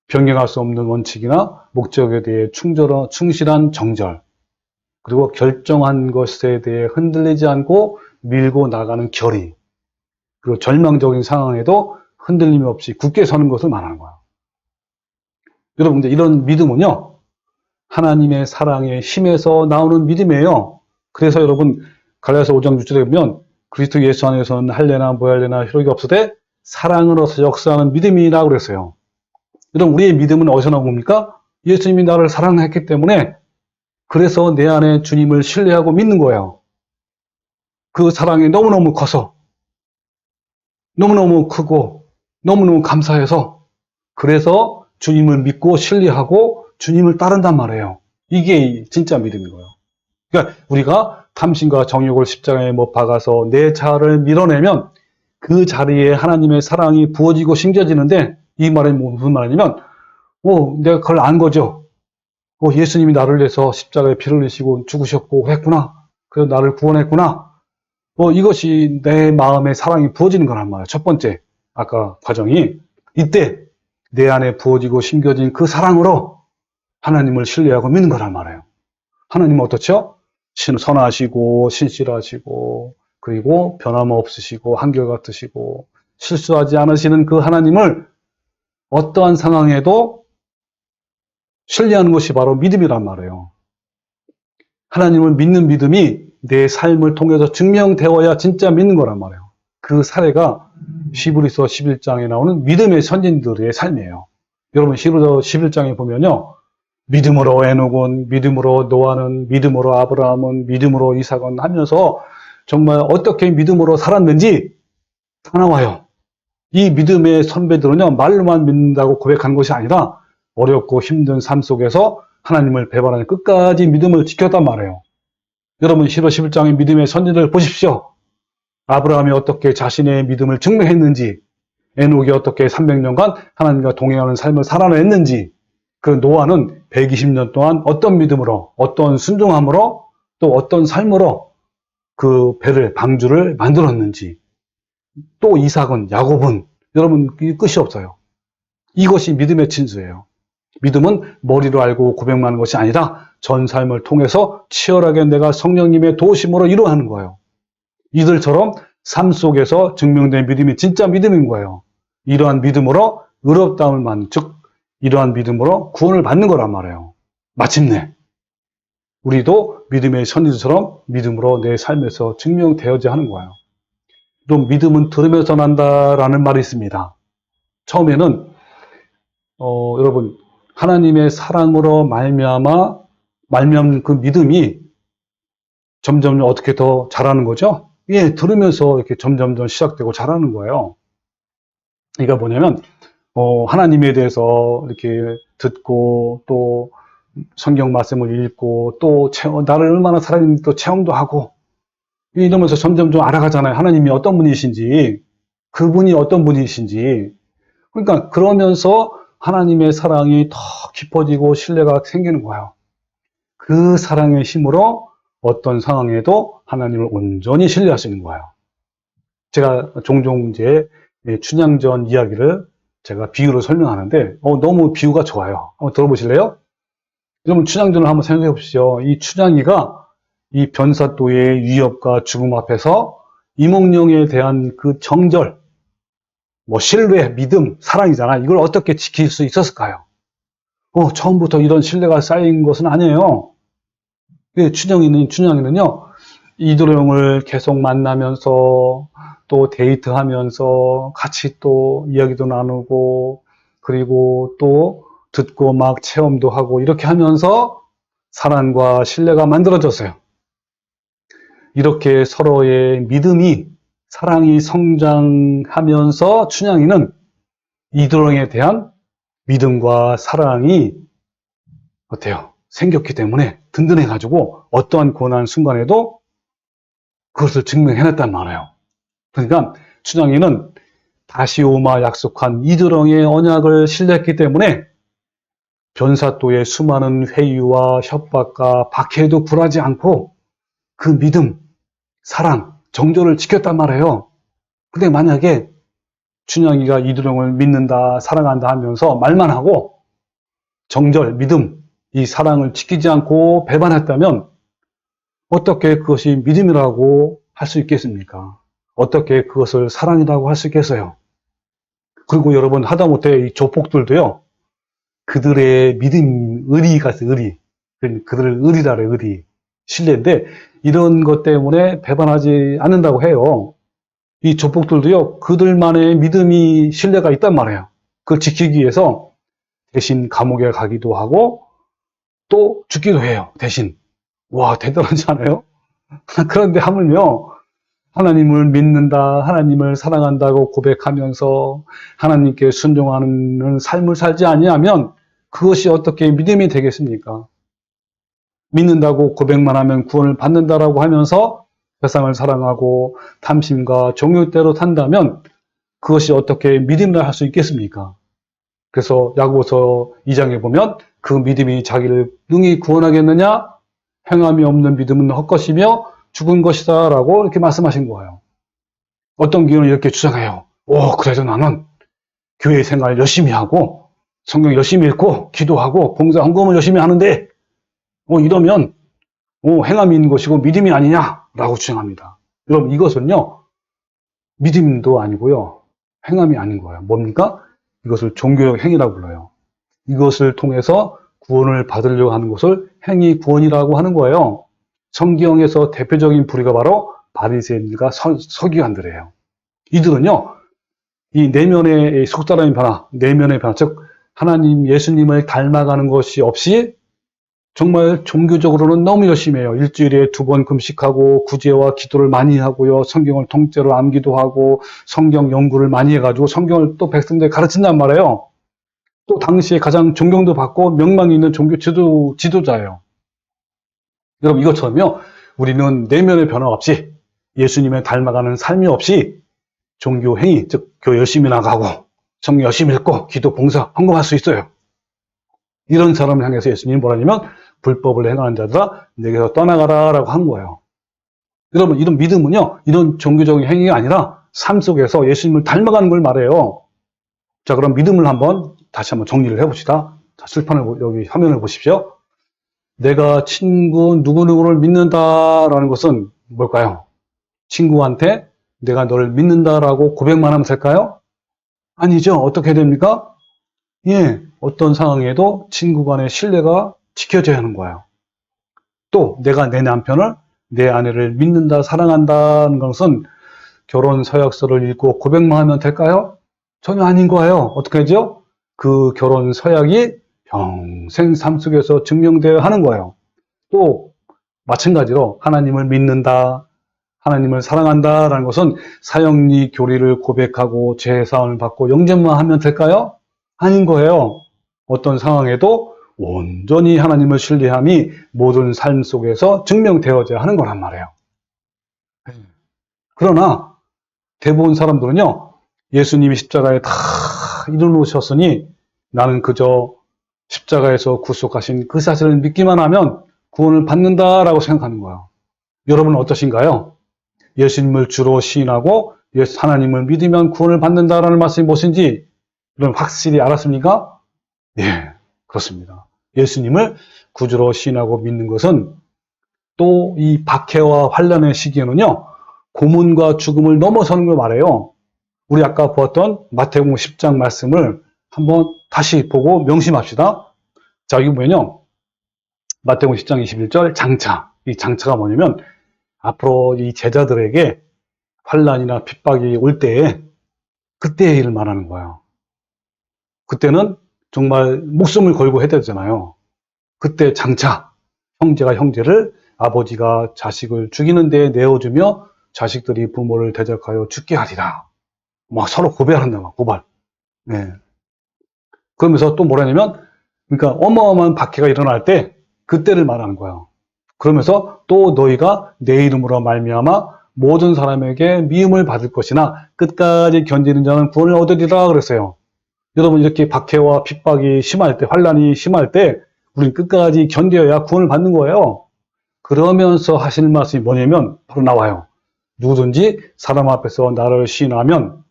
Speaker 1: 변경할 수 없는 원칙이나 목적에 대해 충실한 정절. 그리고 결정한 것에 대해 흔들리지 않고 밀고 나가는 결의. 그리고 절망적인 상황에도 흔들림 없이 굳게 서는 것을 말하는 거예요. 여러분, 이런 믿음은요, 하나님의 사랑의 힘에서 나오는 믿음이에요. 그래서 여러분, 갈라디아서 5장 6절에 보면 그리스도 예수 안에서는 할례나 무할례나 효력이 없으되 사랑으로서 역사하는 믿음이라고 그랬어요. 여러분, 우리의 믿음은 어디서 나온 겁니까? 예수님이 나를 사랑했기 때문에 그래서 내 안에 주님을 신뢰하고 믿는 거예요. 그 사랑이 너무너무 커서 너무너무 크고 너무너무 감사해서 그래서 주님을 믿고 신뢰하고 주님을 따른단 말이에요. 이게 진짜 믿음인 거예요. 그러니까 우리가 탐심과 정욕을 십자가에 못 박아서 내 자아를 밀어내면 그 자리에 하나님의 사랑이 부어지고 심겨지는데 이 말이 무슨 말이냐면 내가 그걸 안 거죠. 예수님이 나를 위해서 십자가에 피를 흘리시고 죽으셨고 했구나. 그래서 나를 구원했구나. 이것이 내 마음에 사랑이 부어지는 거란 말이에요. 첫 번째 아까 과정이 이때 내 안에 부어지고 심겨진 그 사랑으로 하나님을 신뢰하고 믿는 거란 말이에요. 하나님은 어떻죠? 선하시고 신실하시고 그리고 변함없으시고 한결같으시고 실수하지 않으시는 그 하나님을 어떠한 상황에도 신뢰하는 것이 바로 믿음이란 말이에요. 하나님을 믿는 믿음이 내 삶을 통해서 증명되어야 진짜 믿는 거란 말이에요. 그 사례가 히브리서 11장에 나오는 믿음의 선진들의 삶이에요. 여러분 히브리서 11장에 보면요. 믿음으로 에녹은, 믿음으로 노아는, 믿음으로 아브라함은, 믿음으로 이삭은 하면서 정말 어떻게 믿음으로 살았는지 다 나와요. 이 믿음의 선배들은요, 말로만 믿는다고 고백하는 것이 아니라 어렵고 힘든 삶 속에서 하나님을 배반하는 끝까지 믿음을 지켰단 말이에요. 여러분 히브리서 11장의 믿음의 선진들 보십시오. 아브라함이 어떻게 자신의 믿음을 증명했는지, 에녹이 어떻게 300년간 하나님과 동행하는 삶을 살아냈는지, 그 노아는 120년 동안 어떤 믿음으로, 어떤 순종함으로, 또 어떤 삶으로 그 배를, 방주를 만들었는지, 또 이삭은, 야곱은, 여러분 끝이 없어요. 이것이 믿음의 진수예요. 믿음은 머리로 알고 고백만 하는 것이 아니라 전 삶을 통해서 치열하게 내가 성령님의 도우심으로 이루어가는 거예요. 이들처럼 삶 속에서 증명된 믿음이 진짜 믿음인 거예요. 이러한 믿음으로 의롭다움을 받는, 즉 이러한 믿음으로 구원을 받는 거란 말이에요. 마침내 우리도 믿음의 선지자처럼 믿음으로 내 삶에서 증명되어야 하는 거예요. 또 믿음은 들으면서 난다라는 말이 있습니다. 처음에는 여러분 하나님의 사랑으로 말미암아 그 믿음이 점점 어떻게 더 자라는 거죠? 예, 들으면서 이렇게 점점 시작되고 자라는 거예요. 이게 뭐냐면 하나님에 대해서 이렇게 듣고 또 성경 말씀을 읽고 또 나를 얼마나 사랑하는지 또 체험도 하고 이러면서 점점 좀 알아가잖아요. 하나님이 어떤 분이신지, 그분이 어떤 분이신지. 그러니까 그러면서 하나님의 사랑이 더 깊어지고 신뢰가 생기는 거예요. 그 사랑의 힘으로 어떤 상황에도 하나님을 온전히 신뢰할 수 있는 거예요. 제가 종종 이제 춘향전 이야기를 제가 비유로 설명하는데 너무 비유가 좋아요. 한번 들어보실래요? 여러분 춘향전을 한번 생각해 보십시오. 이 춘향이가 이 변사또의 위협과 죽음 앞에서 이몽룡에 대한 그 정절, 신뢰, 믿음, 사랑이잖아. 이걸 어떻게 지킬 수 있었을까요? 처음부터 이런 신뢰가 쌓인 것은 아니에요. 춘향이는요, 이도령을 계속 만나면서 또 데이트하면서 같이 또 이야기도 나누고 그리고 또 듣고 막 체험도 하고 이렇게 하면서 사랑과 신뢰가 만들어졌어요. 이렇게 서로의 믿음이, 사랑이 성장하면서 춘향이는 이도령에 대한 믿음과 사랑이 어때요? 생겼기 때문에 든든해가지고 어떠한 고난 순간에도 그것을 증명해냈단 말이에요. 그러니까 춘향이는 다시 오마 약속한 이도령의 언약을 신뢰했기 때문에 변사또의 수많은 회유와 협박과 박해에도 굴하지 않고 그 믿음, 사랑, 정절을 지켰단 말이에요. 근데 만약에 춘향이가 이도령을 믿는다, 사랑한다 하면서 말만 하고 정절, 믿음, 이 사랑을 지키지 않고 배반했다면 어떻게 그것이 믿음이라고 할 수 있겠습니까? 어떻게 그것을 사랑이라고 할 수 있겠어요? 그리고 여러분 하다못해 이 조폭들도요. 그들의 믿음, 의리가 있어요. 의리. 그들의 의리라 그래요. 의리. 신뢰인데 이런 것 때문에 배반하지 않는다고 해요. 이 조폭들도요. 그들만의 믿음이 신뢰가 있단 말이에요. 그걸 지키기 위해서 대신 감옥에 가기도 하고 또 죽기도 해요. 대신. 와, 대단하지 않아요? 그런데 하물며 하나님을 믿는다, 하나님을 사랑한다고 고백하면서 하나님께 순종하는 삶을 살지 아니하면 그것이 어떻게 믿음이 되겠습니까? 믿는다고 고백만 하면 구원을 받는다라고 하면서 세상을 사랑하고 탐심과 정욕대로 산다면 그것이 어떻게 믿음이라 할 수 있겠습니까? 그래서 야고보서 2장에 보면 그 믿음이 자기를 능히 구원하겠느냐? 행함이 없는 믿음은 헛것이며 죽은 것이다 라고 이렇게 말씀하신 거예요. 어떤 경우는 이렇게 주장해요. 그래도 나는 교회 생활 열심히 하고 성경 열심히 읽고 기도하고 봉사 헌금을 열심히 하는데 이러면 행함이 있는 것이고 믿음이 아니냐라고 주장합니다. 여러분 이것은요 믿음도 아니고요 행함이 아닌 거예요. 뭡니까? 이것을 종교적 행위라고 불러요. 이것을 통해서 구원을 받으려고 하는 것을 행위 구원이라고 하는 거예요. 성경에서 대표적인 부류가 바로 바리새인들과 서기관들이에요. 이들은요, 이 내면의 속사람의 변화, 내면의 변화, 즉 하나님, 예수님을 닮아가는 것이 없이 정말 종교적으로는 너무 열심히 해요. 일주일에 2번 금식하고 구제와 기도를 많이 하고요. 성경을 통째로 암기도 하고 성경 연구를 많이 해가지고 성경을 또 백성들에 가르친단 말이에요. 또 당시에 가장 존경도 받고 명망이 있는 종교 지도자예요. 여러분, 이것처럼요, 우리는 내면의 변화 없이 예수님을 닮아가는 삶이 없이 종교 행위, 즉 교회 열심히 나가고 성경 열심히 읽고 기도 봉사 헌금할 수 있어요. 이런 사람을 향해서 예수님이 뭐라냐면 불법을 행하는 자들아 내게서 떠나가라 라고 한 거예요. 여러분, 이런 믿음은요, 이런 종교적인 행위가 아니라 삶 속에서 예수님을 닮아가는 걸 말해요. 자, 그럼 믿음을 다시 한번 정리를 해봅시다. 자, 칠판을, 여기 화면을 보십시오. 내가 친구 누구누구를 믿는다라는 것은 뭘까요? 친구한테 내가 너를 믿는다라고 고백만 하면 될까요? 아니죠. 어떻게 됩니까? 예, 어떤 상황에도 친구 간의 신뢰가 지켜져야 하는 거예요. 또 내가 내 남편을, 내 아내를 믿는다, 사랑한다는 것은 결혼 서약서를 읽고 고백만 하면 될까요? 전혀 아닌 거예요. 어떻게 하죠? 그 결혼 서약이 평생 삶 속에서 증명되어야 하는 거예요. 또 마찬가지로 하나님을 믿는다, 하나님을 사랑한다라는 것은 사형리 교리를 고백하고 제사함을 받고 영접만 하면 될까요? 아닌 거예요. 어떤 상황에도 온전히 하나님을 신뢰함이 모든 삶 속에서 증명되어져야 하는 거란 말이에요. 그러나 대부분 사람들은요, 예수님이 십자가에 다 이루놓으셨으니 나는 그저 십자가에서 구속하신 그 사실을 믿기만 하면 구원을 받는다라고 생각하는 거예요. 여러분은 어떠신가요? 예수님을 주로 시인하고 하나님을 믿으면 구원을 받는다라는 말씀이 무엇인지 여러분 확실히 알았습니까? 예, 그렇습니다. 예수님을 구주로 시인하고 믿는 것은 또 이 박해와 환난의 시기에는요, 고문과 죽음을 넘어서는 걸 말해요. 우리 아까 보았던 마태복음 10장 말씀을 한번 다시 보고 명심합시다. 자, 여기 보면요, 마태복음 10장 21절 장차. 이 장차가 뭐냐면 앞으로 이 제자들에게 환난이나 핍박이 올 때에 그때의 일을 말하는 거예요. 그때는 정말 목숨을 걸고 해야 되잖아요. 그때 장차 형제가 형제를, 아버지가 자식을 죽이는 데에 내어주며 자식들이 부모를 대적하여 죽게 하리라. 막 서로 고발한다, 막 고발. 네. 그러면서 또 뭐라냐면, 그러니까 어마어마한 박해가 일어날 때 그때를 말하는 거예요. 그러면서 또 너희가 내 이름으로 말미암아 모든 사람에게 미움을 받을 것이나 끝까지 견디는 자는 구원을 얻으리라 그랬어요. 여러분, 이렇게 박해와 핍박이 심할 때, 환난이 심할 때 우리는 끝까지 견뎌야 구원을 받는 거예요. 그러면서 하시는 말씀이 뭐냐면 바로 나와요. 누구든지 사람 앞에서 나를 시인하면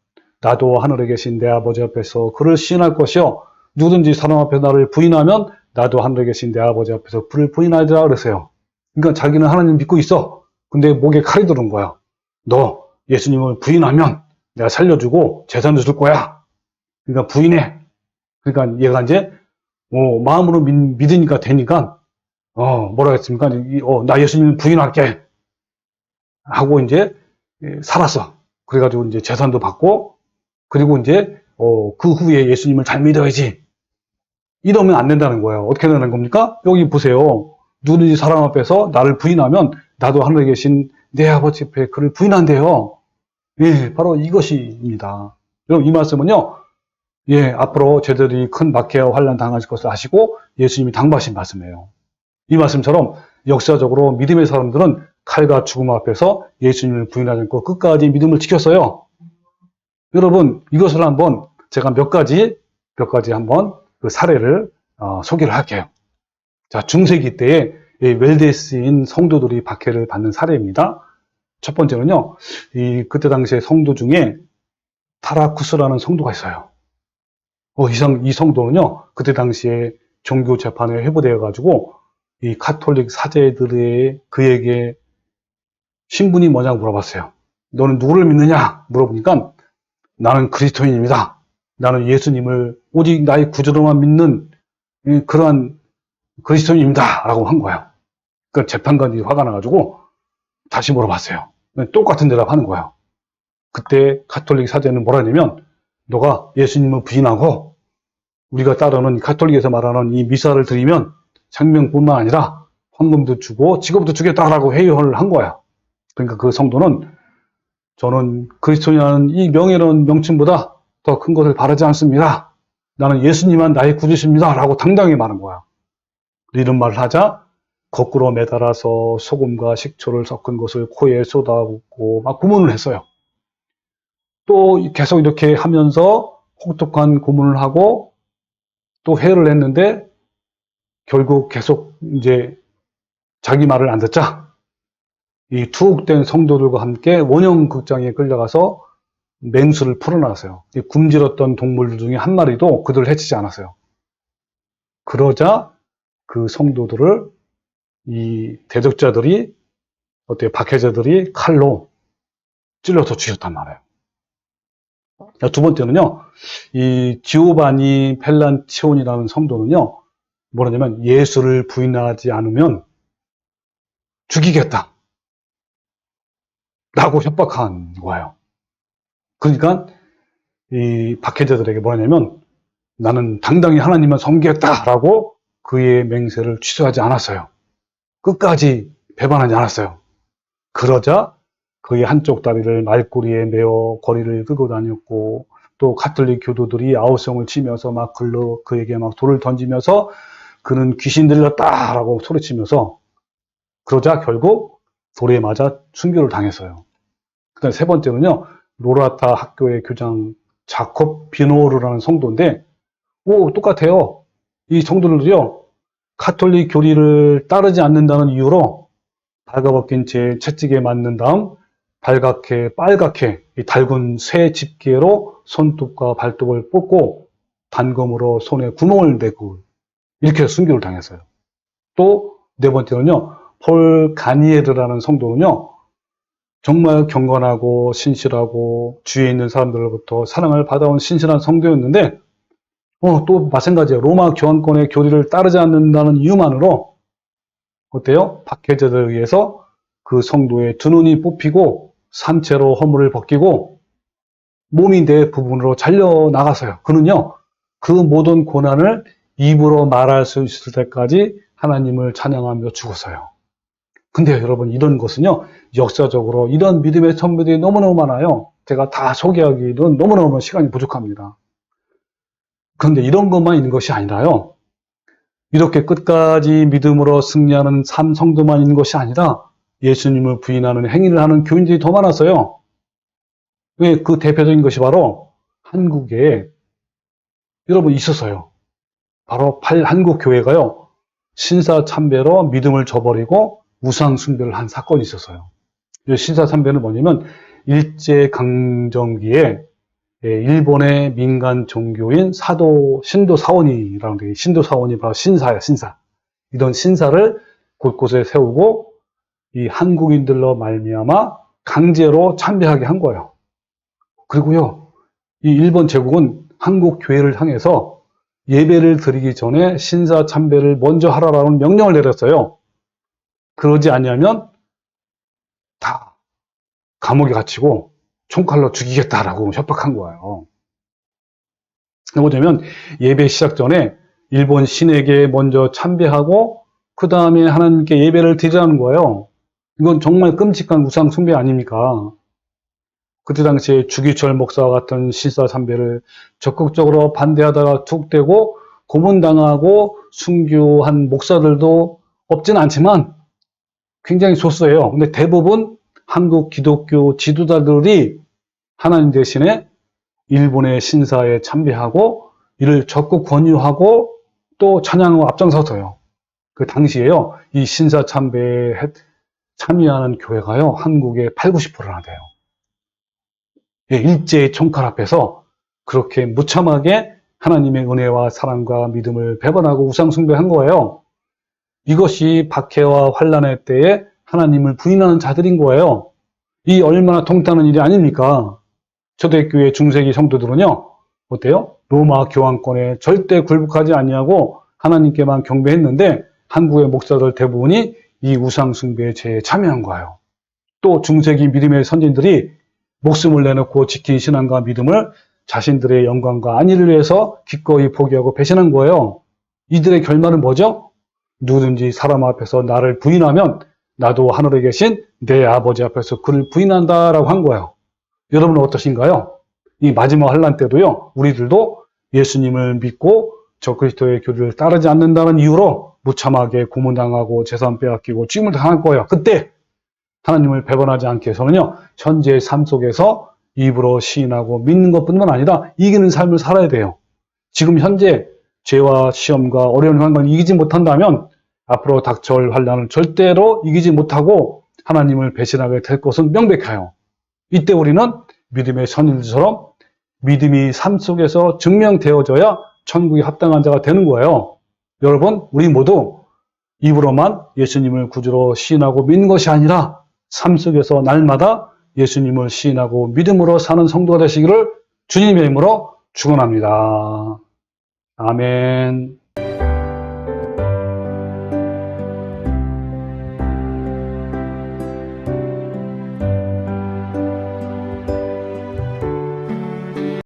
Speaker 1: 나도 하늘에 계신 내 아버지 앞에서 그를 시인할 것이요, 누구든지 사람 앞에서 나를 부인하면 나도 하늘에 계신 내 아버지 앞에서 그를 부인하리라 그랬어요. 그러니까 자기는 하나님 믿고 있어. 근데 목에 칼이 들은 거야. 너 예수님을 부인하면 내가 살려주고 재산도 줄 거야. 그러니까 부인해. 그러니까 얘가 이제 마음으로 믿으니까 되니까 뭐라 했습니까? 나 예수님 부인할게 하고 이제 살았어. 그래가지고 이제 재산도 받고, 그리고 이제 그 후에 예수님을 잘 믿어야지. 이러면 안 된다는 거예요. 어떻게 되는 겁니까? 여기 보세요. 누구든지 사람 앞에서 나를 부인하면 나도 하늘에 계신 내 아버지 앞에 그를 부인한대요. 예, 바로 이것입니다. 여러분, 이 말씀은요, 예, 앞으로 제자들이 큰 박해와 환난 당하실 것을 아시고 예수님이 당부하신 말씀이에요. 이 말씀처럼 역사적으로 믿음의 사람들은 칼과 죽음 앞에서 예수님을 부인하지 않고 끝까지 믿음을 지켰어요. 여러분, 이것을 한번 제가 몇 가지 한번 그 사례를 소개를 할게요. 자, 중세기 때에 웰데스인 성도들이 박해를 받는 사례입니다. 첫 번째는요, 그때 당시에 성도 중에 타라쿠스라는 성도가 있어요. 이 성도는요, 그때 당시에 종교 재판에 회부되어 가지고 이 카톨릭 사제들의 그에게 신분이 뭐냐고 물어봤어요. 너는 누구를 믿느냐? 물어보니까 나는 그리스도인입니다. 나는 예수님을 오직 나의 구주로만 믿는 그러한 그리스도인입니다. 라고 한 거예요. 그러니까 재판관이 화가 나가지고 다시 물어봤어요. 똑같은 대답 하는 거예요. 그때 가톨릭 사제는 뭐라냐면, 너가 예수님을 부인하고 우리가 따르는 가톨릭에서 말하는 이 미사를 드리면 생명뿐만 아니라 황금도 주고 직업도 주겠다라고 회유를 한 거야. 그러니까 그 성도는, 저는 그리스도인이라는 이 명예로운 명칭보다 더 큰 것을 바라지 않습니다. 나는 예수님만 나의 구주십니다. 라고 당당히 말한 거야. 이런 말을 하자 거꾸로 매달아서 소금과 식초를 섞은 것을 코에 쏟아붓고 막 구문을 했어요. 또 계속 이렇게 하면서 혹독한 고문을 하고 또 회유를 했는데, 결국 계속 이제 자기 말을 안 듣자 이 투옥된 성도들과 함께 원형극장에 끌려가서 맹수를 풀어나갔어요. 이 굶주렸던 동물들 중에 한 마리도 그들을 해치지 않았어요. 그러자 그 성도들을 이 대적자들이, 박해자들이 칼로 찔러서 죽였단 말이에요. 두 번째는요, 이 지오바니 펠란치온이라는 성도는요, 뭐냐면 예수를 부인하지 않으면 죽이겠다 라고 협박한 거예요. 그러니까 이 박해자들에게 뭐냐면, 나는 당당히 하나님만 섬기겠다 라고 그의 맹세를 취소하지 않았어요. 끝까지 배반하지 않았어요. 그러자 그의 한쪽 다리를 말꼬리에 메어 거리를 끌고 다녔고, 또 가톨릭 교도들이 아우성을 치면서 막 그에게 막 돌을 던지면서 그는 귀신 들렸다라고 소리치면서, 그러자 결국 돌에 맞아 순교를 당했어요. 그다음 세 번째는요, 로라타 학교의 교장 자콥 비노르라는 성도인데, 똑같아요. 이 성도들도요, 가톨릭 교리를 따르지 않는다는 이유로 발가벗긴 채 채찍에 맞는 다음 빨갛게 이 달군 쇠 집게로 손톱과 발톱을 뽑고 단검으로 손에 구멍을 내고 이렇게 순교를 당했어요. 또 네 번째는요, 폴 가니에르라는 성도는요, 정말 경건하고 신실하고 주위에 있는 사람들로부터 사랑을 받아온 신실한 성도였는데, 또 마찬가지예요. 로마 교황권의 교리를 따르지 않는다는 이유만으로 어때요? 박해자들에 의해서 그 성도의 두 눈이 뽑히고 산채로 허물을 벗기고 몸이 대부분으로 잘려나갔어요. 그는요, 그 모든 고난을 입으로 말할 수 있을 때까지 하나님을 찬양하며 죽었어요. 근데 여러분, 이런 것은요, 역사적으로 이런 믿음의 선배들이 너무너무 많아요. 제가 다 소개하기는 너무너무 시간이 부족합니다. 그런데 이런 것만 있는 것이 아니라요, 이렇게 끝까지 믿음으로 승리하는 성도만 있는 것이 아니라 예수님을 부인하는 행위를 하는 교인들이 더 많았어요. 왜? 그 대표적인 것이 바로 한국에 여러분 있었어요. 바로 한국 교회가요, 신사참배로 믿음을 저버리고 우상 숭배를 한 사건이 있었어요. 신사참배는 뭐냐면, 일제강점기에 일본의 민간 종교인 신도사원이라는 게, 신도사원이 바로 신사야, 신사. 이런 신사를 곳곳에 세우고 이 한국인들로 말미암아 강제로 참배하게 한 거예요. 그리고요, 이 일본 제국은 한국 교회를 향해서 예배를 드리기 전에 신사 참배를 먼저 하라라는 명령을 내렸어요. 그러지 않으면 다 감옥에 갇히고 총칼로 죽이겠다라고 협박한 거예요. 뭐냐면, 예배 시작 전에 일본 신에게 먼저 참배하고 그 다음에 하나님께 예배를 드리라는 거예요. 이건 정말 끔찍한 우상 숭배 아닙니까? 그때 당시에 주기철 목사와 같은 신사 참배를 적극적으로 반대하다가 투옥되고 고문당하고 순교한 목사들도 없진 않지만 굉장히 소수예요. 근데 대부분 한국 기독교 지도자들이 하나님 대신에 일본의 신사에 참배하고 이를 적극 권유하고 또 찬양하고 앞장서서요. 그 당시에요, 이 신사 참배에 참여하는 교회가요, 한국의 8, 90%나 돼요. 일제의 총칼 앞에서 그렇게 무참하게 하나님의 은혜와 사랑과 믿음을 배반하고 우상 숭배한 거예요. 이것이 박해와 환난의 때에 하나님을 부인하는 자들인 거예요. 이 얼마나 통탄한 일이 아닙니까? 초대교회 중세기 성도들은요, 어때요? 로마 교황권에 절대 굴복하지 아니하고 하나님께만 경배했는데 한국의 목사들 대부분이 이 우상 숭배의 죄에 참여한 거예요. 또 중세기 믿음의 선진들이 목숨을 내놓고 지킨 신앙과 믿음을 자신들의 영광과 안위를 위해서 기꺼이 포기하고 배신한 거예요. 이들의 결말은 뭐죠? 누구든지 사람 앞에서 나를 부인하면 나도 하늘에 계신 내 아버지 앞에서 그를 부인한다라고 한 거예요. 여러분은 어떠신가요? 이 마지막 환난 때도요, 우리들도 예수님을 믿고 저 그리스도의 교리를 따르지 않는다는 이유로 무참하게 고문당하고 재산 빼앗기고 죽임을 당할 거예요. 그때 하나님을 배반하지 않기 위해서는요, 현재의 삶 속에서 입으로 시인하고 믿는 것뿐만 아니라 이기는 삶을 살아야 돼요. 지금 현재 죄와 시험과 어려운 환경을 이기지 못한다면 앞으로 닥쳐올 환난을 절대로 이기지 못하고 하나님을 배신하게 될 것은 명백해요. 이때 우리는 믿음의 선인들처럼 믿음이 삶 속에서 증명되어져야 천국에 합당한 자가 되는 거예요. 여러분, 우리 모두 입으로만 예수님을 구주로 시인하고 믿는 것이 아니라 삶 속에서 날마다 예수님을 시인하고 믿음으로 사는 성도가 되시기를 주님의 이름으로 축원합니다. 아멘.